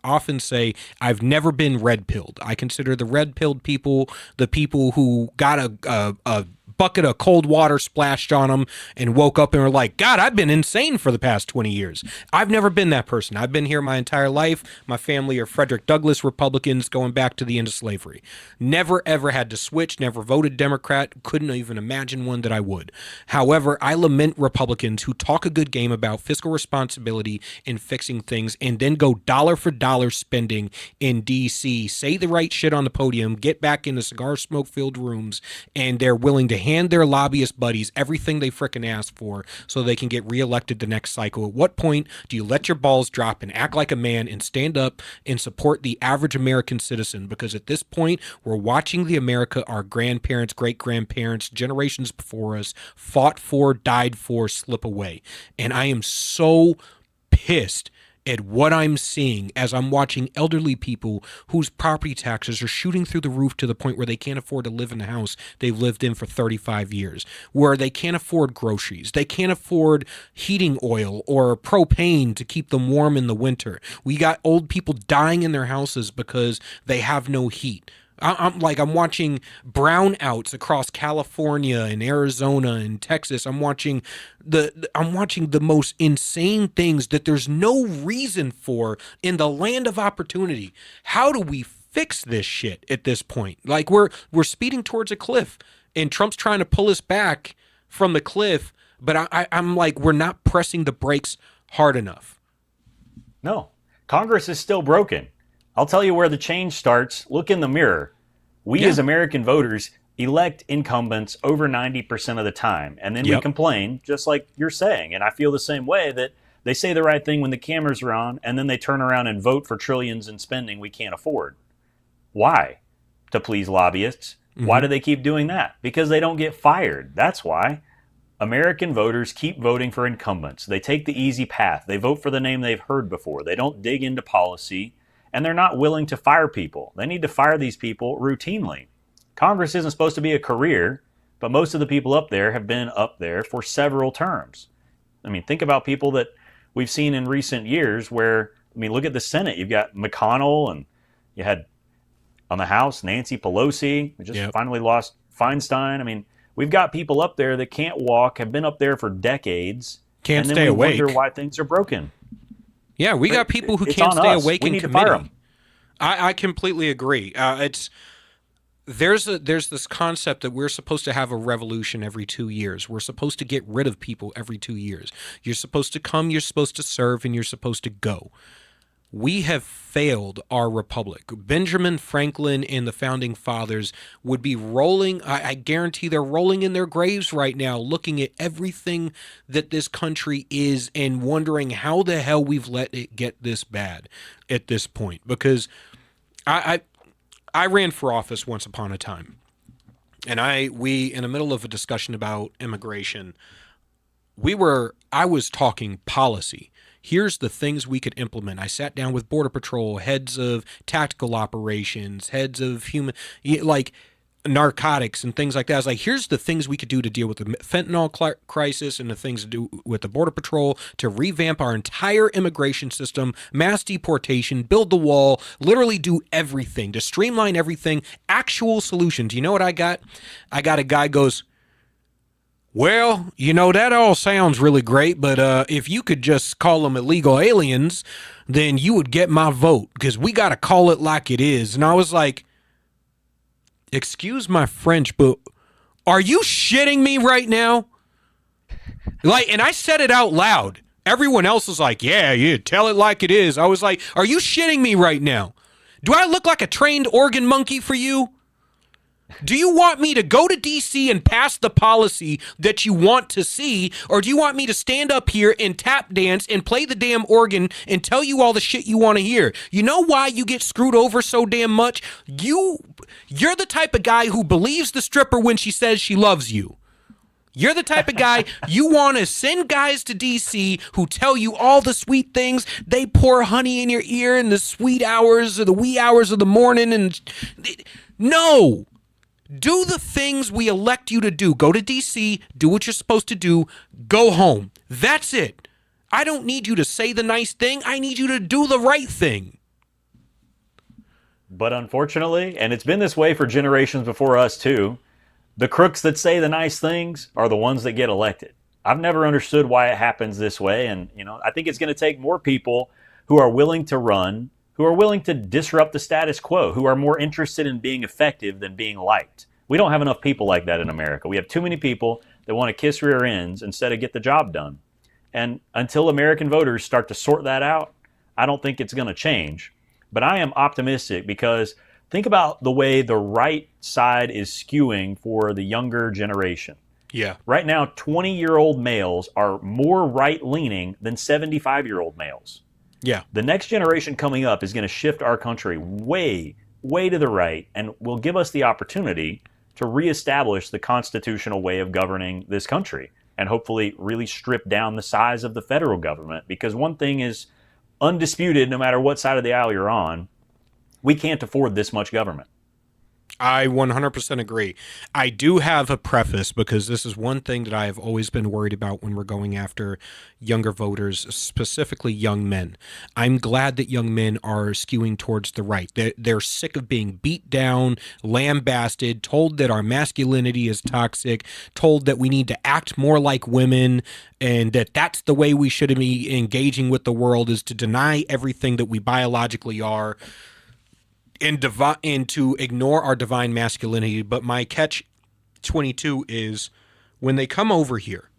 often say I've never been red-pilled. I consider the red-pilled people the people who got a bucket of cold water splashed on them and woke up and were like, God, I've been insane for the past 20 years. I've never been that person. I've been here my entire life. My family are Frederick Douglass Republicans going back to the end of slavery. Never, ever had to switch, never voted Democrat, couldn't even imagine one that I would. However, I lament Republicans who talk a good game about fiscal responsibility and fixing things and then go dollar for dollar spending in D.C., say the right shit on the podium, get back in the cigar smoke-filled rooms, and they're willing to hand their lobbyist buddies everything they frickin' ask for so they can get reelected the next cycle. At what point do you let your balls drop and act like a man and stand up and support the average American citizen? Because at this point, we're watching the America our grandparents, great-grandparents, generations before us fought for, died for, slip away. And I am so pissed at what I'm seeing as I'm watching elderly people whose property taxes are shooting through the roof to the point where they can't afford to live in the house they've lived in for 35 years, where they can't afford groceries, they can't afford heating oil or propane to keep them warm in the winter. We got old people dying in their houses because they have no heat. I'm watching brownouts across California and Arizona and Texas. I'm watching the most insane things that there's no reason for in the land of opportunity. How do we fix this shit at this point? Like we're speeding towards a cliff, and Trump's trying to pull us back from the cliff, but I'm like, we're not pressing the brakes hard enough. No, Congress is still broken. I'll tell you where the change starts. Look in the mirror. We as American voters elect incumbents over 90% of the time. And then we complain, just like you're saying. And I feel the same way, that they say the right thing when the cameras are on, and then they turn around and vote for trillions in spending we can't afford. Why? To please lobbyists. Why do they keep doing that? Because they don't get fired. That's why. American voters keep voting for incumbents. They take the easy path. They vote for the name they've heard before. They don't dig into policy. And they're not willing to fire people. They need to fire these people routinely. Congress isn't supposed to be a career, but most of the people up there have been up there for several terms. I mean, think about people that we've seen in recent years where, I mean, look at the Senate. You've got McConnell, and you had on the House, Nancy Pelosi. We just finally lost Feinstein. I mean, we've got people up there that can't walk, have been up there for decades. Can't and stay then we awake. wonder why things are broken. Yeah, we got people who It's can't on stay us. awake We in need to fire committee. them. I completely agree. There's this concept that we're supposed to have a revolution every 2 years. We're supposed to get rid of people every 2 years. You're supposed to come, you're supposed to serve, and you're supposed to go. We have failed our republic. Benjamin Franklin and the founding fathers would be rolling, I guarantee they're rolling in their graves right now, looking at everything that this country is and wondering how the hell we've let it get this bad at this point. Because I ran for office once upon a time, and we in the middle of a discussion about immigration, I was talking policy. Here's the things we could implement. I sat down with Border Patrol, heads of tactical operations, heads of like narcotics and things like that. I was like, here's the things we could do to deal with the fentanyl crisis, and the things to do with the Border Patrol to revamp our entire immigration system, mass deportation, build the wall, literally do everything, to streamline everything, actual solutions. You know what I got? I got a guy goes, well, that all sounds really great, but if you could just call them illegal aliens, then you would get my vote, because we got to call it like it is. And I was like, excuse my French, but are you shitting me right now? And I said it out loud. Everyone else was like, yeah, tell it like it is. I was like, are you shitting me right now? Do I look like a trained organ monkey for you? Do you want me to go to D.C. and pass the policy that you want to see, or do you want me to stand up here and tap dance and play the damn organ and tell you all the shit you want to hear? You know why you get screwed over so damn much? You're the type of guy who believes the stripper when she says she loves you. You're the type of guy you want to send guys to D.C. who tell you all the sweet things. They pour honey in your ear in the sweet hours or the wee hours of the morning. And no. Do the things we elect you to do. Go to D.C., do what you're supposed to do, go home. That's it. I don't need you to say the nice thing. I need you to do the right thing. But unfortunately, and it's been this way for generations before us too, the crooks that say the nice things are the ones that get elected. I've never understood why it happens this way. And, I think it's going to take more people who are willing to run, who are willing to disrupt the status quo, who are more interested in being effective than being liked. We don't have enough people like that in America. We have too many people that want to kiss rear ends instead of get the job done. And until American voters start to sort that out, I don't think it's going to change. But I am optimistic, because think about the way the right side is skewing for the younger generation. Yeah. Right now, 20-year-old males are more right-leaning than 75-year-old males. Yeah. The next generation coming up is going to shift our country way, way to the right, and will give us the opportunity to reestablish the constitutional way of governing this country, and hopefully really strip down the size of the federal government. Because one thing is undisputed, no matter what side of the aisle you're on, we can't afford this much government. I 100% agree. I do have a preface because this is one thing that I have always been worried about when we're going after younger voters, specifically young men. I'm glad that young men are skewing towards the right. They're sick of being beat down, lambasted, told that our masculinity is toxic, told that we need to act more like women, and that that's the way we should be engaging with the world, is to deny everything that we biologically are and to ignore our divine masculinity. But my catch 22 is when they come over here,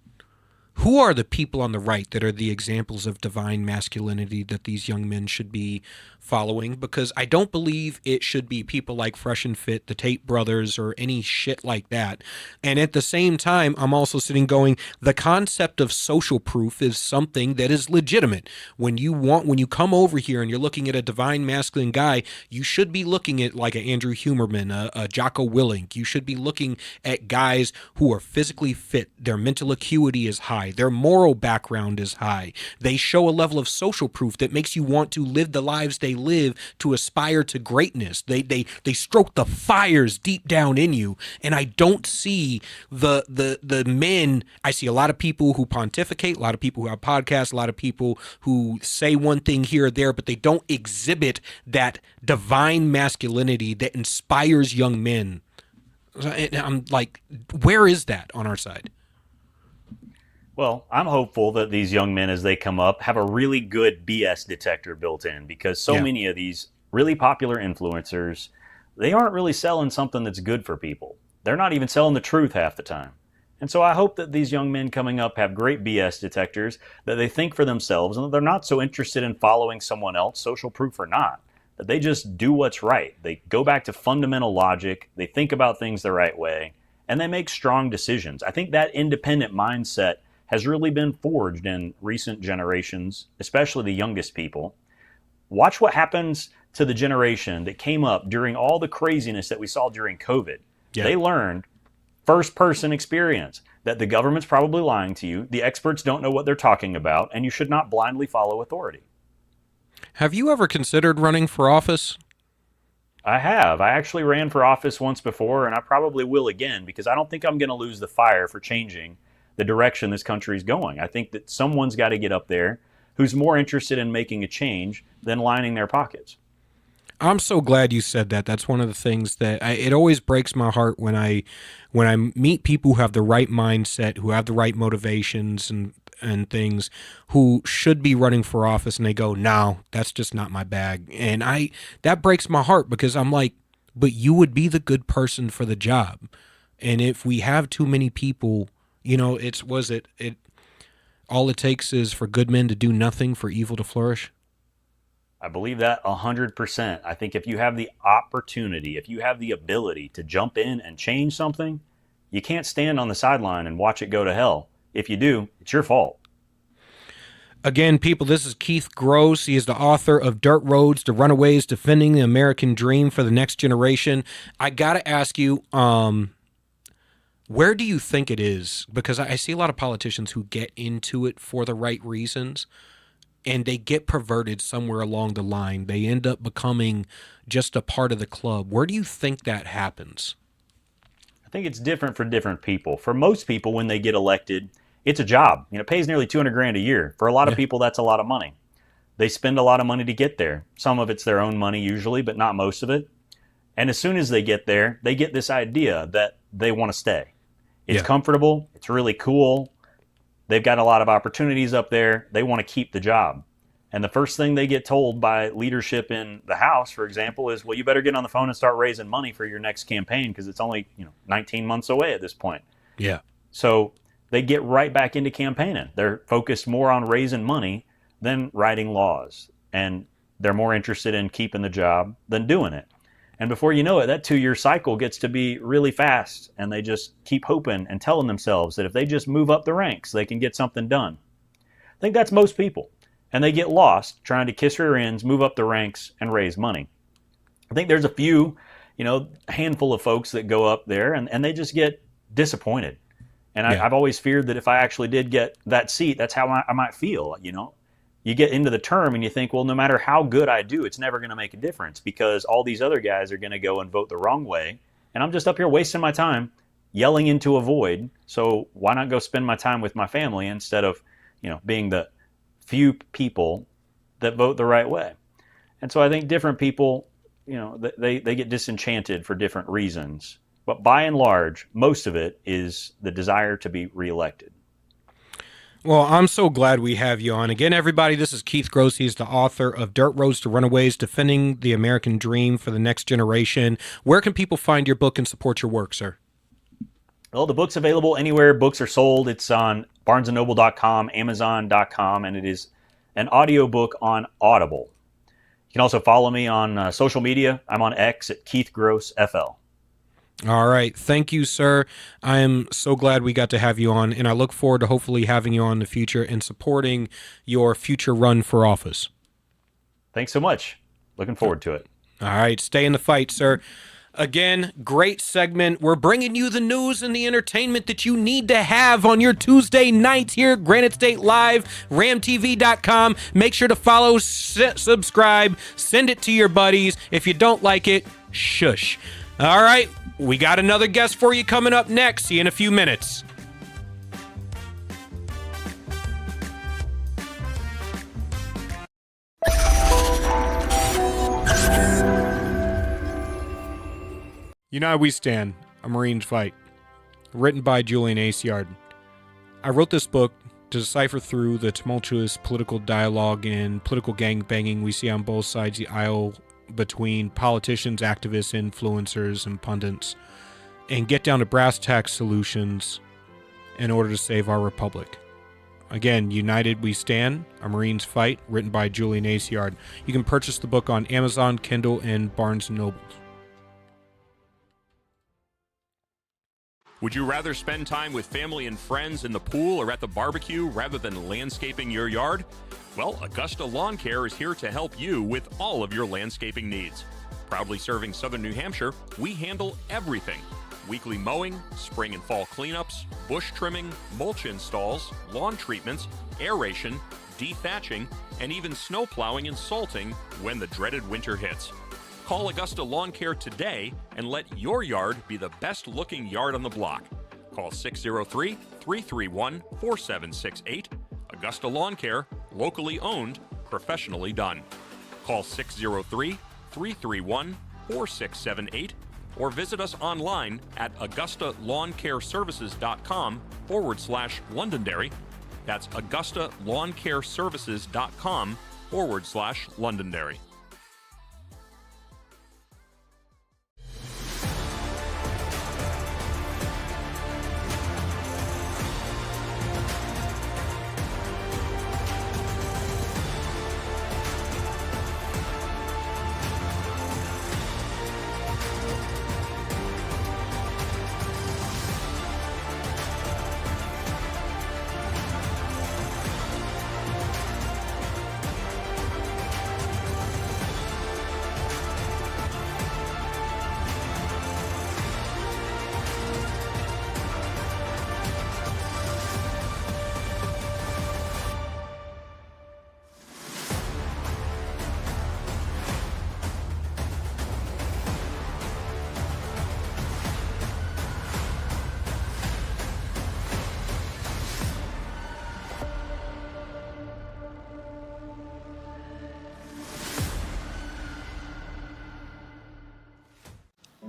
who are the people on the right that are the examples of divine masculinity that these young men should be following? Because I don't believe it should be people like Fresh and Fit, the Tate brothers, or any shit like that. And at the same time, I'm also sitting going, the concept of social proof is something that is legitimate. When you come over here and you're looking at a divine masculine guy, you should be looking at like an Andrew Huberman, a Jocko Willink. You should be looking at guys who are physically fit. Their mental acuity is high. Their moral background is high. They show a level of social proof that makes you want to live the lives they live to aspire to greatness. They stroke the fires deep down in you. And I don't see the men. I see a lot of people who pontificate, a lot of people who have podcasts, a lot of people who say one thing here or there, but they don't exhibit that divine masculinity that inspires young men. And I'm like, where is that on our side? Well, I'm hopeful that these young men, as they come up, have a really good BS detector built in, because so many of these really popular influencers, they aren't really selling something that's good for people. They're not even selling the truth half the time. And so I hope that these young men coming up have great BS detectors, that they think for themselves, and that they're not so interested in following someone else, social proof or not, that they just do what's right. They go back to fundamental logic, they think about things the right way, and they make strong decisions. I think that independent mindset has really been forged in recent generations, especially the youngest people. Watch what happens to the generation that came up during all the craziness that we saw during COVID. Yeah. They learned first-person experience that the government's probably lying to you, the experts don't know what they're talking about, and you should not blindly follow authority. Have you ever considered running for office? I have. I actually ran for office once before, and I probably will again, because I don't think I'm going to lose the fire for changing the direction this country is going. I think that someone's got to get up there who's more interested in making a change than lining their pockets. I'm so glad you said that. That's one of the things that it always breaks my heart when I meet people who have the right mindset, who have the right motivations and things, who should be running for office, and they go, "No, that's just not my bag." And that breaks my heart, because I'm like, but you would be the good person for the job. And if we have too many people, all it takes is for good men to do nothing, for evil to flourish. I believe that 100%. I think if you have the opportunity, if you have the ability to jump in and change something, you can't stand on the sideline and watch it go to hell. If you do, it's your fault. Again, people, this is Keith Gross. He is the author of Dirt Roads to Runways, Defending the American Dream for the Next Generation. I got to ask you, where do you think it is? Because I see a lot of politicians who get into it for the right reasons, and they get perverted somewhere along the line. They end up becoming just a part of the club. Where do you think that happens? I think it's different for different people. For most people, when they get elected, it's a job. It pays nearly $200,000 a year. For a lot of people, that's a lot of money. They spend a lot of money to get there. Some of it's their own money usually, but not most of it. And as soon as they get there, they get this idea that they want to stay. It's comfortable. It's really cool. They've got a lot of opportunities up there. They want to keep the job. And the first thing they get told by leadership in the House, for example, is, well, you better get on the phone and start raising money for your next campaign, because it's only 19 months away at this point. Yeah. So they get right back into campaigning. They're focused more on raising money than writing laws. And they're more interested in keeping the job than doing it. And before you know it, that 2-year cycle gets to be really fast, and they just keep hoping and telling themselves that if they just move up the ranks, they can get something done. I think that's most people. And they get lost trying to kiss rear ends, move up the ranks, and raise money. I think there's a few, handful of folks that go up there, and they just get disappointed. And I've always feared that if I actually did get that seat, that's how I might feel. you get into the term and you think, well, no matter how good I do, it's never going to make a difference because all these other guys are going to go and vote the wrong way. And I'm just up here wasting my time yelling into a void. So why not go spend my time with my family instead of, being the few people that vote the right way? And so I think different people, they get disenchanted for different reasons. But by and large, most of it is the desire to be reelected. Well, I'm so glad we have you on. Again, everybody, this is Keith Gross. He's the author of Dirt Roads to Runaways, Defending the American Dream for the Next Generation. Where can people find your book and support your work, sir? Well, the book's available anywhere books are sold. It's on barnesandnoble.com, amazon.com, and it is an audiobook on Audible. You can also follow me on social media. I'm on X at Keith Gross FL. All right. Thank you, sir. I am so glad we got to have you on, and I look forward to hopefully having you on in the future and supporting your future run for office. Thanks so much. Looking forward to it. All right. Stay in the fight, sir. Again, great segment. We're bringing you the news and the entertainment that you need to have on your Tuesday nights here at Granite State Live, ramtv.com. Make sure to follow, subscribe, send it to your buddies. If you don't like it, shush. All right. We got another guest for you coming up next. See you in a few minutes. United We Stand, A Marine's Fight. Written by Julian Aciard. I wrote this book to decipher through the tumultuous political dialogue and political gangbanging we see on both sides of the aisle between politicians, activists, influencers, and pundits, and get down to brass tacks solutions in order to save our republic. Again, United We Stand, A Marine's Fight, written by Julian Aciard. You can purchase the book on Amazon, Kindle, and Barnes & Noble. Would you rather spend time with family and friends in the pool or at the barbecue rather than landscaping your yard? Well, Augusta Lawn Care is here to help you with all of your landscaping needs. Proudly serving southern New Hampshire, we handle everything. Weekly mowing, spring and fall cleanups, bush trimming, mulch installs, lawn treatments, aeration, dethatching, and even snow plowing and salting when the dreaded winter hits. Call Augusta Lawn Care today and let your yard be the best looking yard on the block. Call 603-331-4768. Augusta Lawn Care, locally owned, professionally done. Call 603-331-4678 or visit us online at augustalawncareservices.com/Londonderry. That's augustalawncareservices.com/Londonderry.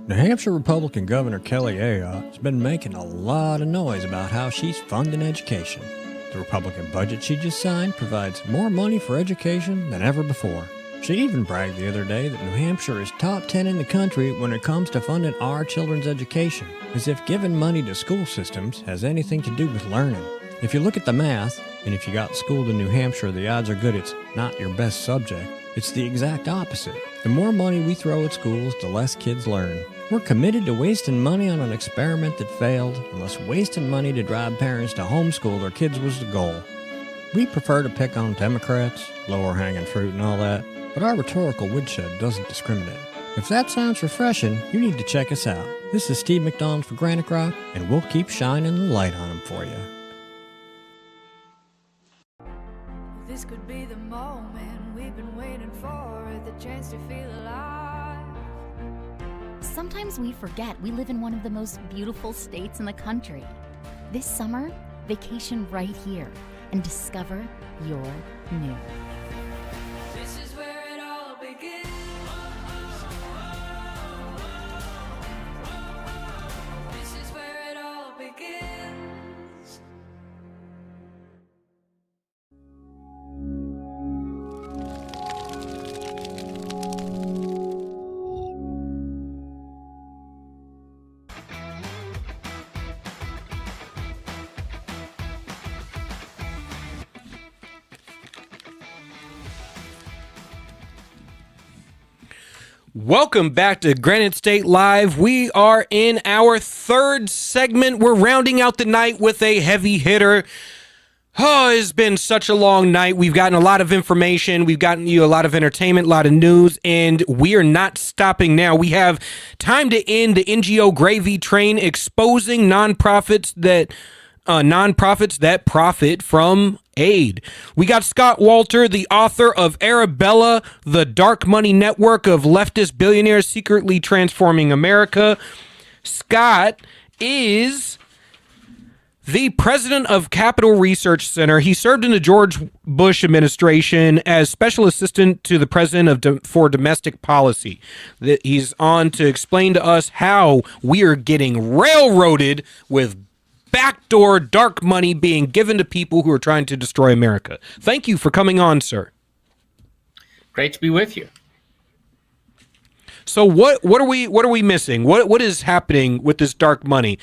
New Hampshire Republican Governor Kelly Ayotte has been making a lot of noise about how she's funding education. The Republican budget she just signed provides more money for education than ever before. She even bragged the other day that New Hampshire is top 10 in the country when it comes to funding our children's education, as if giving money to school systems has anything to do with learning. If you look at the math, and if you got schooled in New Hampshire, the odds are good it's not your best subject. It's the exact opposite. The more money we throw at schools, the less kids learn. We're committed to wasting money on an experiment that failed, unless wasting money to drive parents to homeschool their kids was the goal. We prefer to pick on Democrats, lower hanging fruit and all that, but our rhetorical woodshed doesn't discriminate. If that sounds refreshing, you need to check us out. This is Steve McDonald for Granite Rock, and we'll keep shining the light on them for you. This could be the the chance to feel alive. Sometimes we forget we live in one of the most beautiful states in the country. This summer, vacation right here and discover your new. This is where it all begins. This is where it all begins. Welcome back to Granite State Live. We are in our third segment. We're rounding out the night with a heavy hitter. Oh, it's been such a long night. We've gotten a lot of information. We've gotten you a lot of entertainment, a lot of news, and we are not stopping now. We have time to end the NGO gravy train, exposing nonprofits that profit from aid. We got Scott Walter, the author of Arabella, the dark money network of leftist billionaires secretly transforming America. Scott is the president of Capital Research Center. He served in the George Bush administration as special assistant to the president for domestic policy. He's on to explain to us how we are getting railroaded with backdoor dark money being given to people who are trying to destroy America. Thank you for coming on, sir. Great to be with you. So what are we missing? What is happening with this dark money?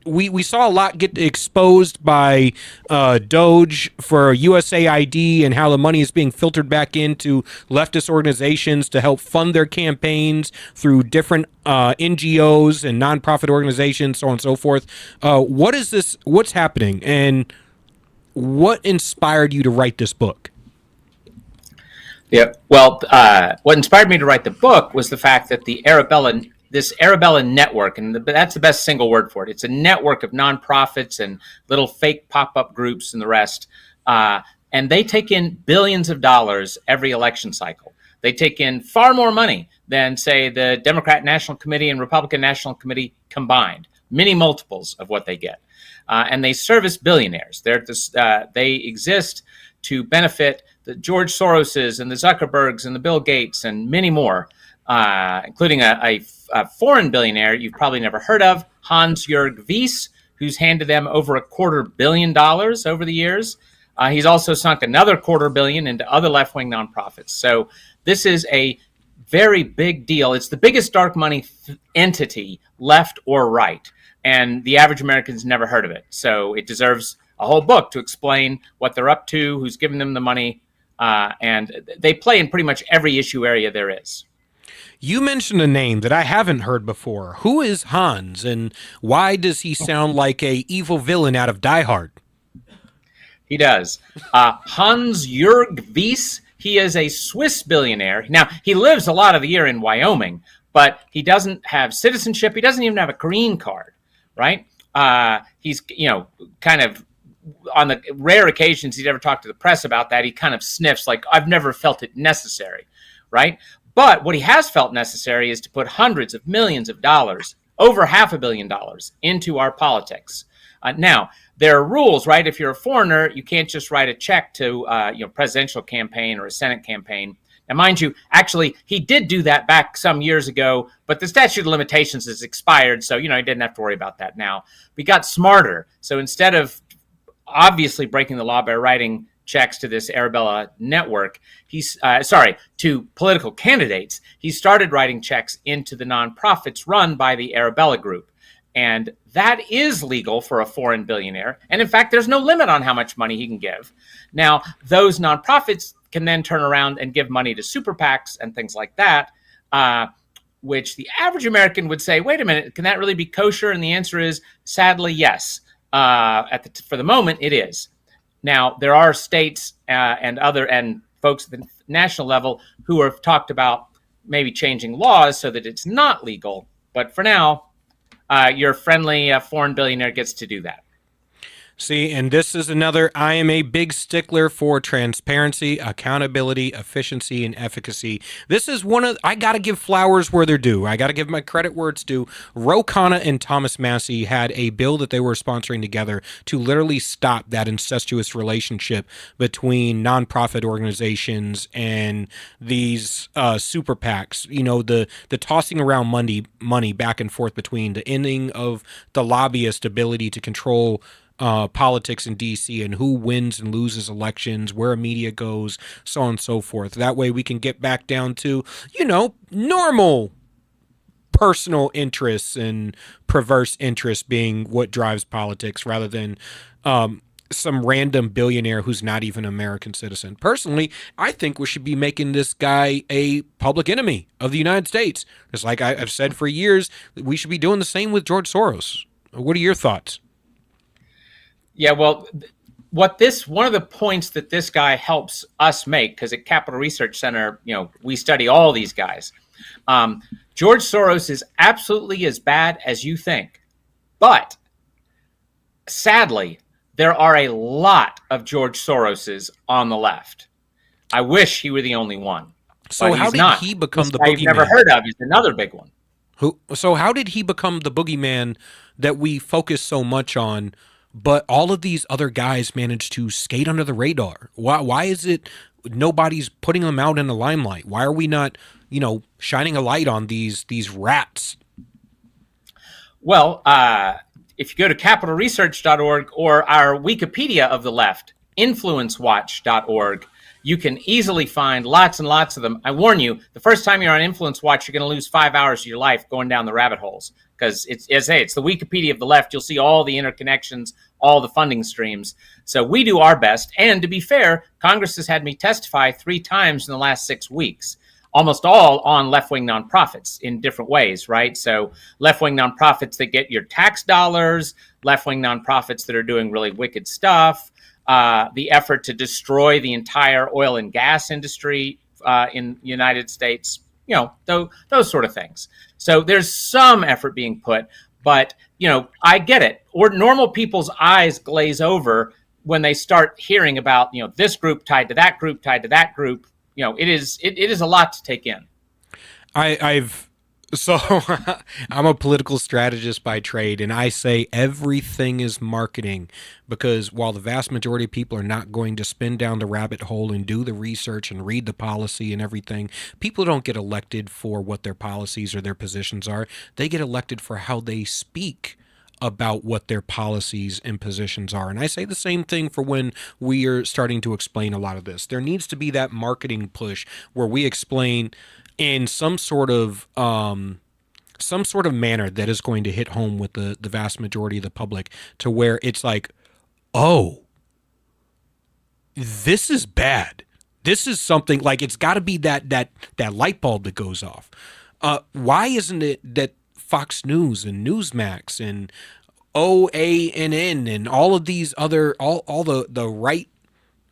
We saw a lot get exposed by Doge for USAID and how the money is being filtered back into leftist organizations to help fund their campaigns through different NGOs and nonprofit organizations, so on and so forth. What is this? What's happening? And what inspired you to write this book? Yeah, well, what inspired me to write the book was the fact that this Arabella network, and that's the best single word for it. It's a network of nonprofits and little fake pop-up groups and the rest, and they take in billions of dollars every election cycle. They take in far more money than, say, the Democrat National Committee and Republican National Committee combined, many multiples of what they get. And they service billionaires. They exist to benefit the George Soroses and the Zuckerbergs and the Bill Gates and many more, including a foreign billionaire you've probably never heard of, Hans-Jörg Wyss, who's handed them over $250 million over the years. He's also sunk another $250 million into other left-wing nonprofits. So this is a very big deal. It's the biggest dark money entity, left or right, and the average American's never heard of it. So it deserves a whole book to explain what they're up to, who's giving them the money, and they play in pretty much every issue area there is. You mentioned a name that I haven't heard before. Who is Hans, and why does he sound like a evil villain out of Die Hard? He does. Hans-Jörg Wyss, he is a Swiss billionaire. Now, he lives a lot of the year in Wyoming, but he doesn't have citizenship. He doesn't even have a green card, right? He's, kind of, on the rare occasions he'd ever talked to the press about that, he kind of sniffs like, I've never felt it necessary, right? But what he has felt necessary is to put hundreds of millions of dollars, over $500 million, into our politics. Now, there are rules, right? If you're a foreigner, you can't just write a check to presidential campaign or a Senate campaign. Now, mind you, actually, he did do that back some years ago, but the statute of limitations has expired, so, he didn't have to worry about that now. We got smarter. So instead of obviously breaking the law by writing checks to this Arabella network, to political candidates, he started writing checks into the nonprofits run by the Arabella group. And that is legal for a foreign billionaire. And in fact, there's no limit on how much money he can give. Now, those nonprofits can then turn around and give money to super PACs and things like that, which the average American would say, wait a minute, can that really be kosher? And the answer is, sadly, yes. For the moment, it is. Now, there are states and folks at the national level who have talked about maybe changing laws so that it's not legal. But for now, your friendly foreign billionaire gets to do that. See, and this is another, I am a big stickler for transparency, accountability, efficiency, and efficacy. This is I got to give flowers where they're due. I got to give my credit where it's due. Ro Khanna and Thomas Massie had a bill that they were sponsoring together to literally stop that incestuous relationship between nonprofit organizations and these super PACs. You know, the tossing around money back and forth between the ending of the lobbyist ability to control politics in DC and who wins and loses elections, where media goes, so on and so forth. That way we can get back down to, you know, normal personal interests and perverse interests being what drives politics rather than some random billionaire who's not even an American citizen. Personally, I think we should be making this guy a public enemy of the United States. Just like I've said for years, we should be doing the same with George Soros. What are your thoughts? Yeah, well, one of the points that this guy helps us make, because at Capital Research Center, you know, we study all these guys. George Soros is absolutely as bad as you think, but sadly, there are a lot of George Soroses on the left. I wish he were the only one. So how did he become the boogeyman? I've never heard of. He's another big one. So how did he become the boogeyman that we focus so much on? But all of these other guys managed to skate under the radar. Why is it nobody's putting them out in the limelight? Why are we not, you know, shining a light on these rats? Well, if you go to capitalresearch.org or our Wikipedia of the left, influencewatch.org, you can easily find lots and lots of them. I warn you, the first time you're on Influence Watch, you're going to lose 5 hours of your life going down the rabbit holes. Because it's the Wikipedia of the left. You'll see all the interconnections, all the funding streams. So we do our best. And to be fair, Congress has had me testify 3 times in the last 6 weeks, almost all on left-wing nonprofits in different ways, right? So left-wing nonprofits that get your tax dollars, left-wing nonprofits that are doing really wicked stuff, the effort to destroy the entire oil and gas industry in the United States, you know, those sort of things. So there's some effort being put, but, you know, I get it. Or normal people's eyes glaze over when they start hearing about, you know, this group tied to that group, tied to that group. You know, it is a lot to take in. I'm a political strategist by trade, and I say everything is marketing, because while the vast majority of people are not going to spin down the rabbit hole and do the research and read the policy and everything, people don't get elected for what their policies or their positions are. They get elected for how they speak about what their policies and positions are. And I say the same thing for when we are starting to explain a lot of this. There needs to be that marketing push where we explain in some sort of manner that is going to hit home with the vast majority of the public, to where it's like, oh, this is bad. This is something, like, it's got to be that light bulb that goes off. Why isn't it that Fox News and Newsmax and OANN and all of these other, all the right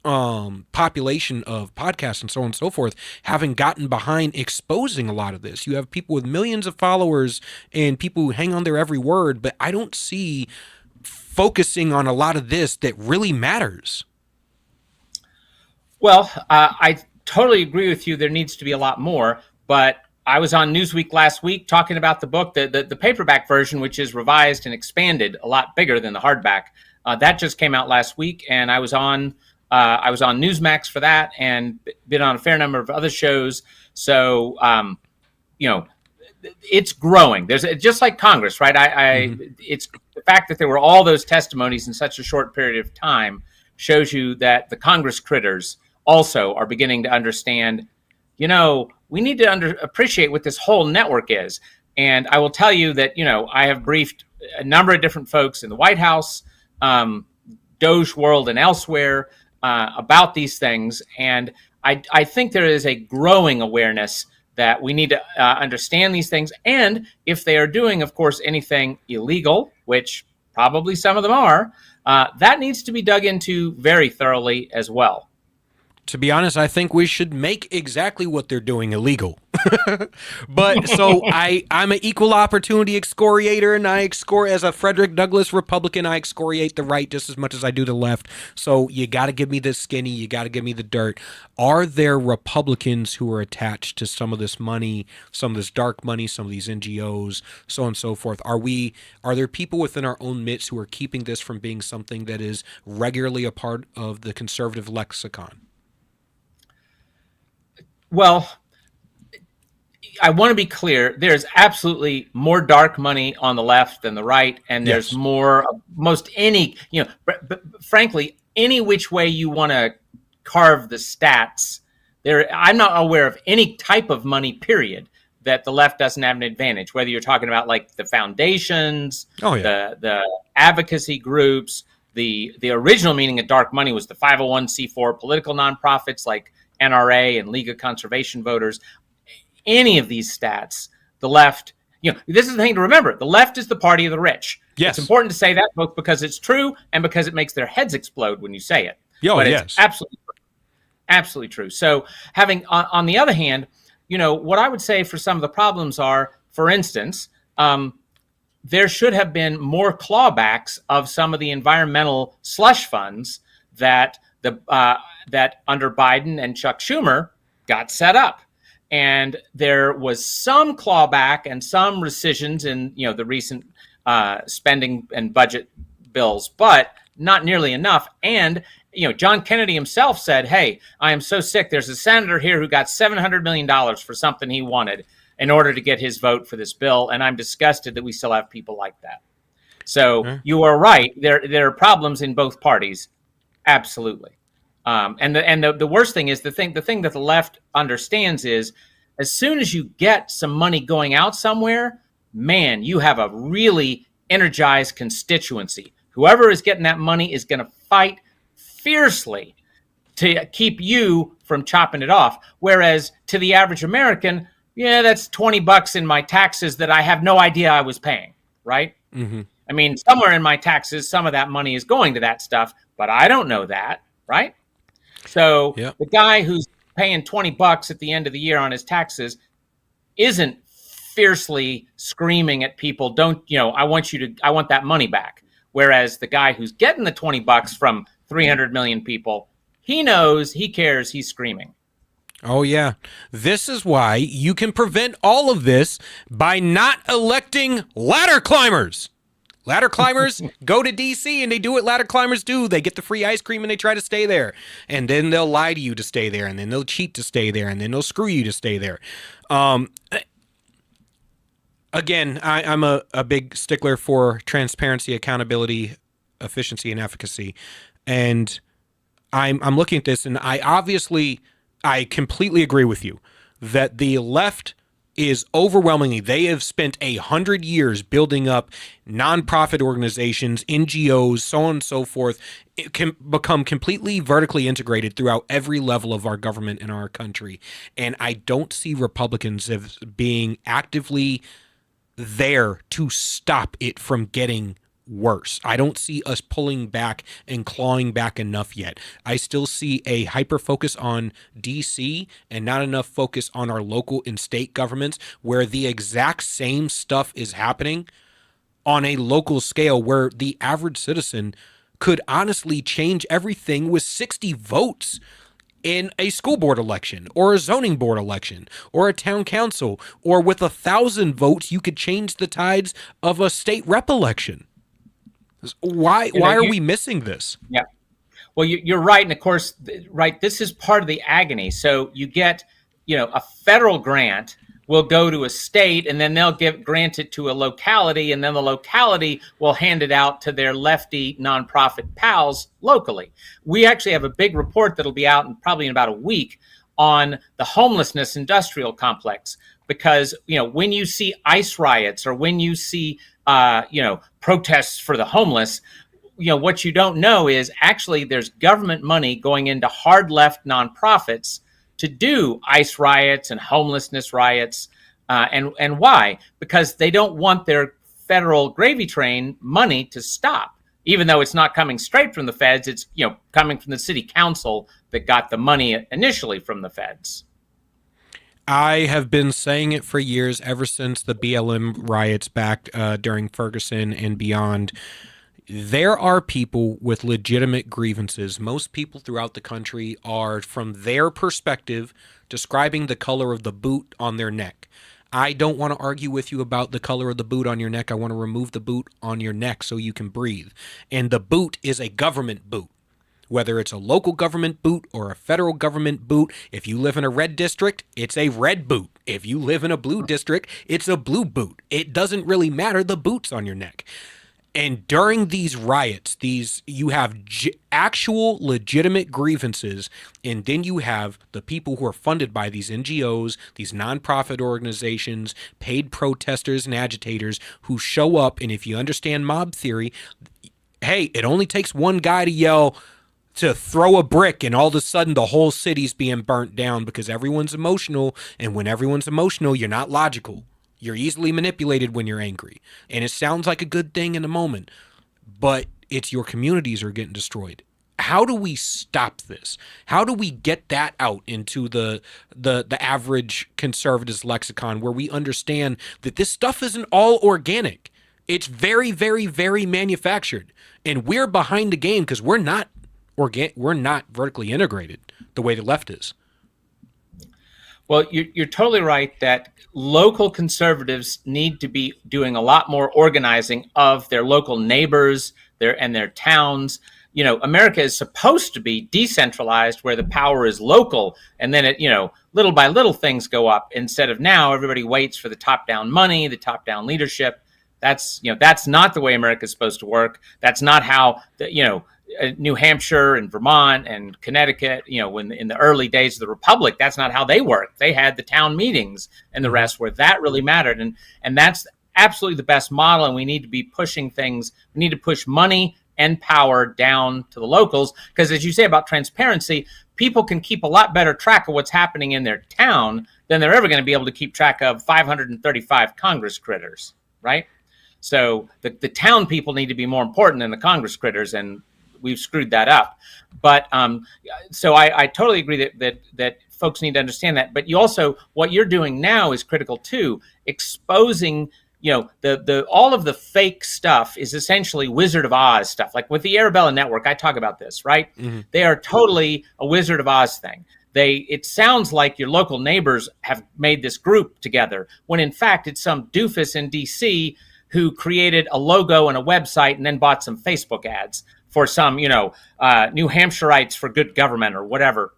population of podcasts and so on and so forth haven't gotten behind exposing a lot of this? You have people with millions of followers and people who hang on their every word, but I don't see focusing on a lot of this that really matters. Well, I totally agree with you. There needs to be a lot more, but I was on Newsweek last week talking about the book, the paperback version, which is revised and expanded, a lot bigger than the hardback. That just came out last week, and I was on Newsmax for that, and been on a fair number of other shows. So, you know, it's growing. There's just like Congress, right? It's the fact that there were all those testimonies in such a short period of time shows you that the Congress critters also are beginning to understand, you know, we need to appreciate what this whole network is. And I will tell you that, you know, I have briefed a number of different folks in the White House, Doge World and elsewhere about these things. And I think there is a growing awareness that we need to understand these things. And if they are doing, of course, anything illegal, which probably some of them are, that needs to be dug into very thoroughly as well. To be honest, I think we should make exactly what they're doing illegal. But so I'm an equal opportunity excoriator, and I excoriate as a Frederick Douglass Republican. I excoriate the right just as much as I do the left. So you got to give me the skinny. You got to give me the dirt. Are there Republicans who are attached to some of this money, some of this dark money, some of these NGOs, so on and so forth? Are there people within our own midst who are keeping this from being something that is regularly a part of the conservative lexicon? Well, I want to be clear. There's absolutely more dark money on the left than the right, and there's more most any, frankly, any which way you want to carve the stats. I'm not aware of any type of money, period, that the left doesn't have an advantage. Whether you're talking about like the foundations, the advocacy groups, the original meaning of dark money was the 501c4 political nonprofits like NRA and League of Conservation Voters. Any of these stats, the left, this is the thing to remember. The left is the party of the rich. Yes. It's important to say that both because it's true and because it makes their heads explode when you say it. It's absolutely true. So having, on the other hand, what I would say for some of the problems are, for instance, there should have been more clawbacks of some of the environmental slush funds that that under Biden and Chuck Schumer got set up. And there was some clawback and some rescissions in the recent spending and budget bills, but not nearly enough. And John Kennedy himself said, "Hey, I am so sick. There's a senator here who got $700 million for something he wanted in order to get his vote for this bill, and I'm disgusted that we still have people like that." So you are right. There are problems in both parties. Absolutely. And the worst thing is the thing that the left understands is as soon as you get some money going out somewhere, man, you have a really energized constituency. Whoever is getting that money is going to fight fiercely to keep you from chopping it off. Whereas to the average American, that's $20 in my taxes that I have no idea I was paying, right? Mm-hmm. I mean, somewhere in my taxes, some of that money is going to that stuff, but I don't know that, right? So the guy who's paying $20 at the end of the year on his taxes isn't fiercely screaming at people, I want that money back. Whereas the guy who's getting the $20 from 300 million people, he knows, he cares, he's screaming. Oh, yeah. This is why you can prevent all of this by not electing ladder climbers. Ladder climbers go to D.C. and they do what ladder climbers do. They get the free ice cream and they try to stay there. And then they'll lie to you to stay there. And then they'll cheat to stay there. And then they'll screw you to stay there. Again, I'm a big stickler for transparency, accountability, efficiency, and efficacy. And I'm looking at this, and I completely agree with you that the left is overwhelmingly, they have spent 100 years building up nonprofit organizations, NGOs, so on and so forth. It can become completely vertically integrated throughout every level of our government in our country. And I don't see Republicans as being actively there to stop it from getting worse. I don't see us pulling back and clawing back enough yet. I still see a hyper focus on DC and not enough focus on our local and state governments, where the exact same stuff is happening on a local scale, where the average citizen could honestly change everything with 60 votes in a school board election or a zoning board election or a town council, or with 1,000 votes you could change the tides of a state rep election. Why are we missing this? Yeah. Well, you're right. And of course, right, this is part of the agony. So you get, a federal grant will go to a state, and then they'll grant it to a locality, and then the locality will hand it out to their lefty nonprofit pals locally. We actually have a big report that'll be out probably in about a week on the homelessness industrial complex. Because, when you see ICE riots or when you see, protests for the homeless, what you don't know is actually there's government money going into hard left nonprofits to do ICE riots and homelessness riots. And why? Because they don't want their federal gravy train money to stop. even though it's not coming straight from the feds. It's coming from the city council that got the money initially from the feds. I have been saying it for years, ever since the BLM riots back during Ferguson and beyond. There are people with legitimate grievances. Most people throughout the country are, from their perspective, describing the color of the boot on their neck. I don't want to argue with you about the color of the boot on your neck. I want to remove the boot on your neck so you can breathe. And the boot is a government boot. Whether it's a local government boot or a federal government boot, if you live in a red district, it's a red boot. If you live in a blue district, it's a blue boot. It doesn't really matter. The boot's on your neck. And during these riots, you have actual legitimate grievances, and then you have the people who are funded by these NGOs, these nonprofit organizations, paid protesters and agitators who show up. And if you understand mob theory, hey, it only takes one guy to yell to throw a brick, and all of a sudden the whole city's being burnt down because everyone's emotional. And when everyone's emotional, you're not logical. You're easily manipulated when you're angry. And it sounds like a good thing in the moment, but it's your communities are getting destroyed. How do we stop this? How do we get that out into the average conservative's lexicon, where we understand that this stuff isn't all organic? It's very, very, very manufactured. And we're behind the game because we're not vertically integrated the way the left is. Well, you're totally right that local conservatives need to be doing a lot more organizing of their local neighbors, their towns. America is supposed to be decentralized, where the power is local, and then little by little things go up, instead of now everybody waits for the top-down money, the top-down leadership. That's not the way America is supposed to work. That's not how New Hampshire and Vermont and Connecticut, when in the early days of the Republic, that's not how they worked. They had the town meetings and the rest, where that really mattered. And that's absolutely the best model. And we need to be pushing things. We need to push money and power down to the locals. Because as you say about transparency, people can keep a lot better track of what's happening in their town than they're ever going to be able to keep track of 535 Congress critters, right? So the town people need to be more important than the Congress critters, and we've screwed that up. But so I totally agree that folks need to understand that. But you also, what you're doing now is critical too. Exposing, the all of the fake stuff is essentially Wizard of Oz stuff. Like with the Arabella Network, I talk about this, right? Mm-hmm. They are totally a Wizard of Oz thing. It sounds like your local neighbors have made this group together, when in fact it's some doofus in DC who created a logo and a website and then bought some Facebook ads for some, New Hampshireites for good government or whatever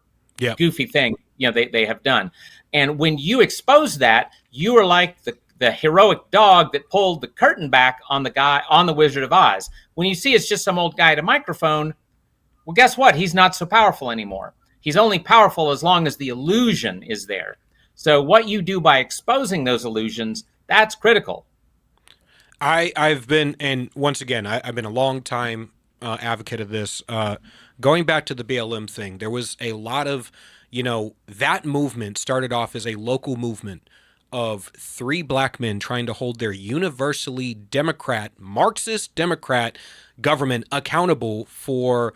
goofy thing, they have done. And when you expose that, you are like the heroic dog that pulled the curtain back on the guy on the Wizard of Oz. When you see it's just some old guy at a microphone, well, guess what? He's not so powerful anymore. He's only powerful as long as the illusion is there. So what you do by exposing those illusions, that's critical. I've been, and once again, I've been a long time advocate of this. Going back to the BLM thing, there was a lot of, that movement started off as a local movement of 3 black men trying to hold their universally Marxist Democrat government accountable for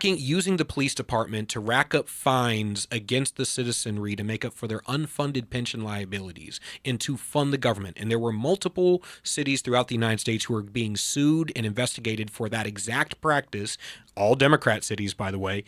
using the police department to rack up fines against the citizenry to make up for their unfunded pension liabilities and to fund the government. And there were multiple cities throughout the United States who were being sued and investigated for that exact practice, all Democrat cities, by the way,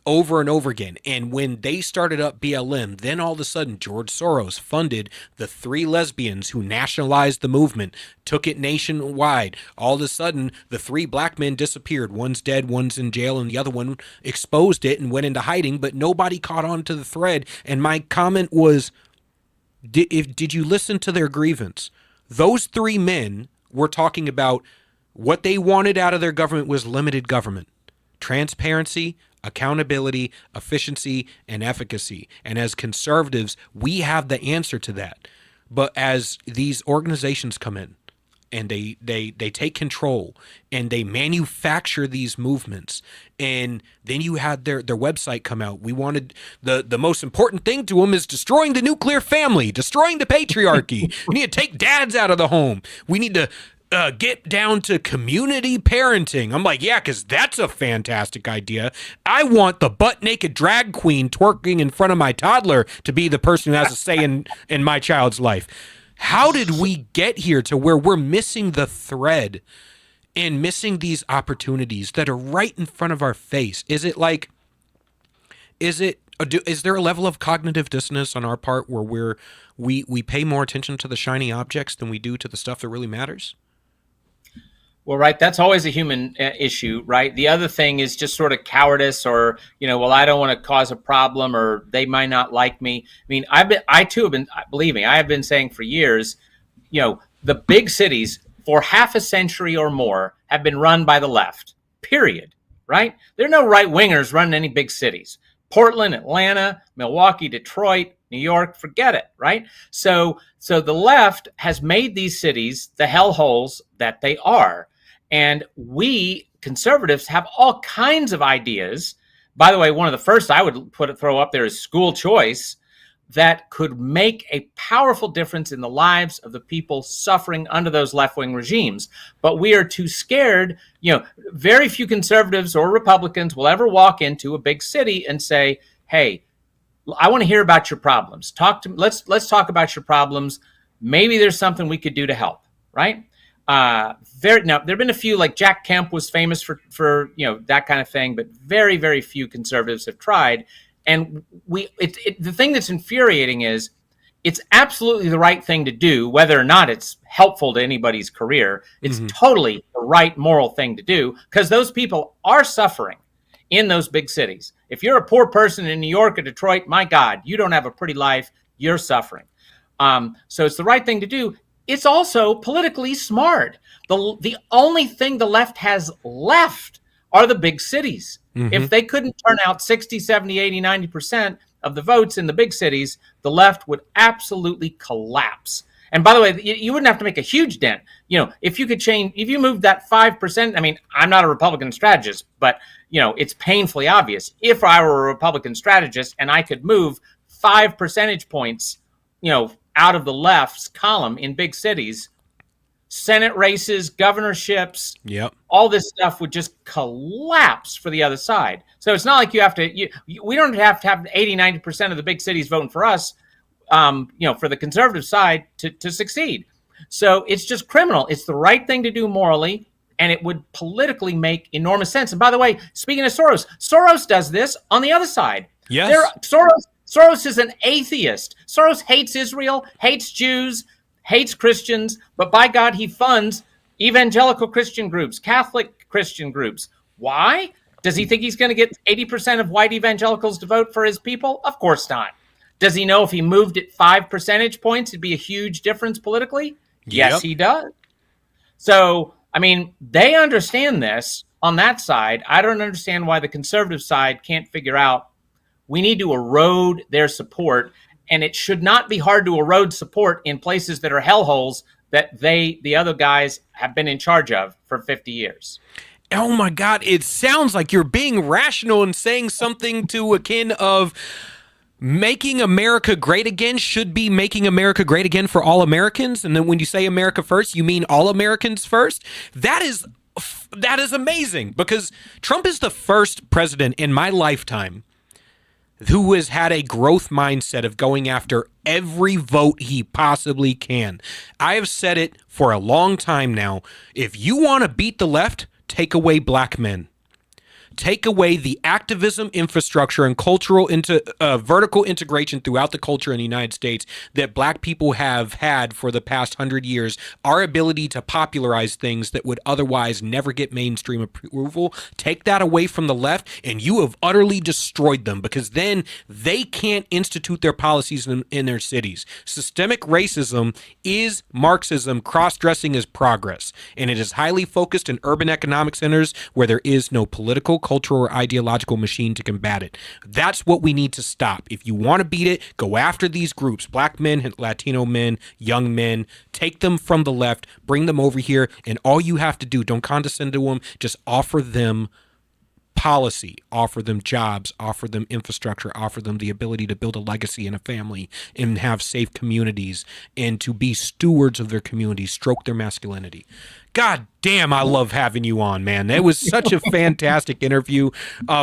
over and over again. And when they started up BLM, then all of a sudden George Soros funded the 3 lesbians who nationalized the movement, took it nationwide. All of a sudden, the 3 black men disappeared. One's dead, one's in jail, and the other one exposed it and went into hiding, but nobody caught on to the thread. And my comment was, did you listen to their grievance? Those 3 men were talking about what they wanted out of their government was limited government, transparency, accountability, efficiency, and efficacy. And as conservatives, we have the answer to that. But as these organizations come in and they take control and they manufacture these movements, and then you had their website come out. We wanted the most important thing to them is destroying the nuclear family, destroying the patriarchy. We need to take dads out of the home. We need to get down to community parenting. I'm like, yeah, because that's a fantastic idea. I want the butt naked drag queen twerking in front of my toddler to be the person who has a say in my child's life. How did we get here to where we're missing the thread and missing these opportunities that are right in front of our face? Is there a level of cognitive dissonance on our part where we pay more attention to the shiny objects than we do to the stuff that really matters? Well, right. That's always a human issue, right? The other thing is just sort of cowardice, or, well, I don't want to cause a problem, or they might not like me. I mean, believe me, I have been saying for years, the big cities for half a century or more have been run by the left, period, right? There are no right wingers running any big cities. Portland, Atlanta, Milwaukee, Detroit, New York, forget it, right? So the left has made these cities the hellholes that they are. And we conservatives have all kinds of ideas. By the way, one of the first I would throw up there is school choice, that could make a powerful difference in the lives of the people suffering under those left-wing regimes. But we are too scared. Very few conservatives or Republicans will ever walk into a big city and say, hey, I want to hear about your problems. Let's talk about your problems. Maybe there's something we could do to help, right? Now, there have been a few, like Jack Kemp was famous for that kind of thing, but very, very few conservatives have tried. And the thing that's infuriating is it's absolutely the right thing to do, whether or not it's helpful to anybody's career. It's totally the right moral thing to do, because those people are suffering in those big cities. If you're a poor person in New York or Detroit, my God, you don't have a pretty life. You're suffering. So it's the right thing to do. It's also politically smart. The only thing the left has left are the big cities. If they couldn't turn out 60, 70, 80, 90% of the votes in the big cities, the left would absolutely collapse. And by the way, you wouldn't have to make a huge dent. If you moved that 5%, I mean, I'm not a Republican strategist, but, it's painfully obvious. If I were a Republican strategist and I could move 5 percentage points, out of the left's column in big cities, Senate races, governorships, all this stuff would just collapse for the other side. So it's not like we don't have to have 80, 90% of the big cities voting for us, for the conservative side to succeed. So it's just criminal. It's the right thing to do morally, and it would politically make enormous sense. And by the way, speaking of Soros does this on the other side. Yes. Soros is an atheist. Soros hates Israel, hates Jews, hates Christians, but by God, he funds evangelical Christian groups, Catholic Christian groups. Why? Does he think he's going to get 80% of white evangelicals to vote for his people? Of course not. Does he know if he moved it 5 percentage points, it'd be a huge difference politically? Yes, he does. So, I mean, they understand this on that side. I don't understand why the conservative side can't figure out we need to erode their support. And it should not be hard to erode support in places that are hellholes that the other guys, have been in charge of for 50 years. Oh my God, it sounds like you're being rational and saying something to akin of making America great again should be making America great again for all Americans. And then when you say America first, you mean all Americans first? That is amazing, because Trump is the first president in my lifetime who has had a growth mindset of going after every vote he possibly can. I have said it for a long time now. If you want to beat the left, take away black men. Take away the activism infrastructure and cultural vertical integration throughout the culture in the United States that black people have had for the past 100 years. Our ability to popularize things that would otherwise never get mainstream approval. Take that away from the left, and you have utterly destroyed them, because then they can't institute their policies in their cities. Systemic racism is Marxism. Cross-dressing is progress, and it is highly focused in urban economic centers where there is no political, cultural, or ideological machine to combat it. That's what we need to stop. If you want to beat it, go after these groups, black men, Latino men, young men, take them from the left, bring them over here, and all you have to do, don't condescend to them, just offer them policy, offer them jobs, offer them infrastructure, offer them the ability to build a legacy and a family and have safe communities and to be stewards of their community, stroke their masculinity. God damn, I love having you on, man. It was such a fantastic interview.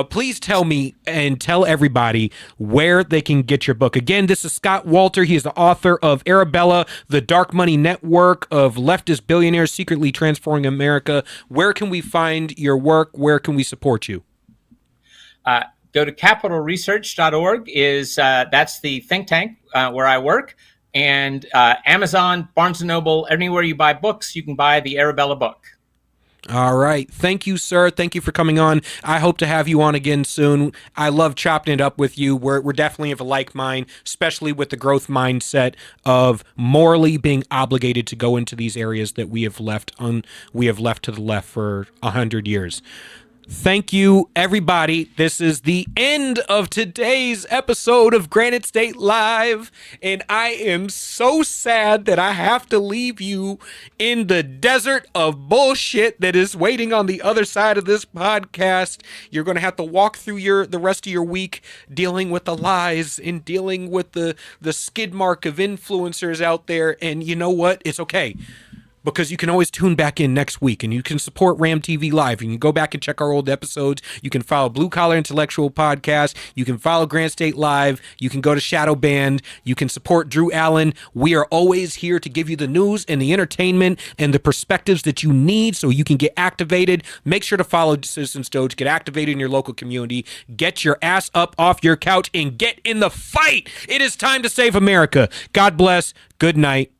Please tell me and tell everybody where they can get your book. Again, this is Scott Walter. He is the author of Arabella, The Dark Money Network of Leftist Billionaires Secretly Transforming America. Where can we find your work? Where can we support you? Go to capitalresearch.org. That's the think tank where I work. And Amazon, Barnes & Noble, anywhere you buy books, you can buy the Arabella book. All right. Thank you, sir. Thank you for coming on. I hope to have you on again soon. I love chopping it up with you. We're definitely of a like mind, especially with the growth mindset of morally being obligated to go into these areas that we have left to the left for 100 years. Thank you, everybody. This is the end of today's episode of Granite State Live, and I am so sad that I have to leave you in the desert of bullshit that is waiting on the other side of this podcast. You're going to have to walk through the rest of your week dealing with the lies and dealing with the skid mark of influencers out there, and you know what? It's okay. Because you can always tune back in next week, and you can support Ram TV Live. You can go back and check our old episodes. You can follow Blue Collar Intellectual Podcast. You can follow Granite State Live. You can go to Shadow Band. You can support Drew Allen. We are always here to give you the news and the entertainment and the perspectives that you need so you can get activated. Make sure to follow Citizens Doge. Get activated in your local community. Get your ass up off your couch and get in the fight. It is time to save America. God bless. Good night.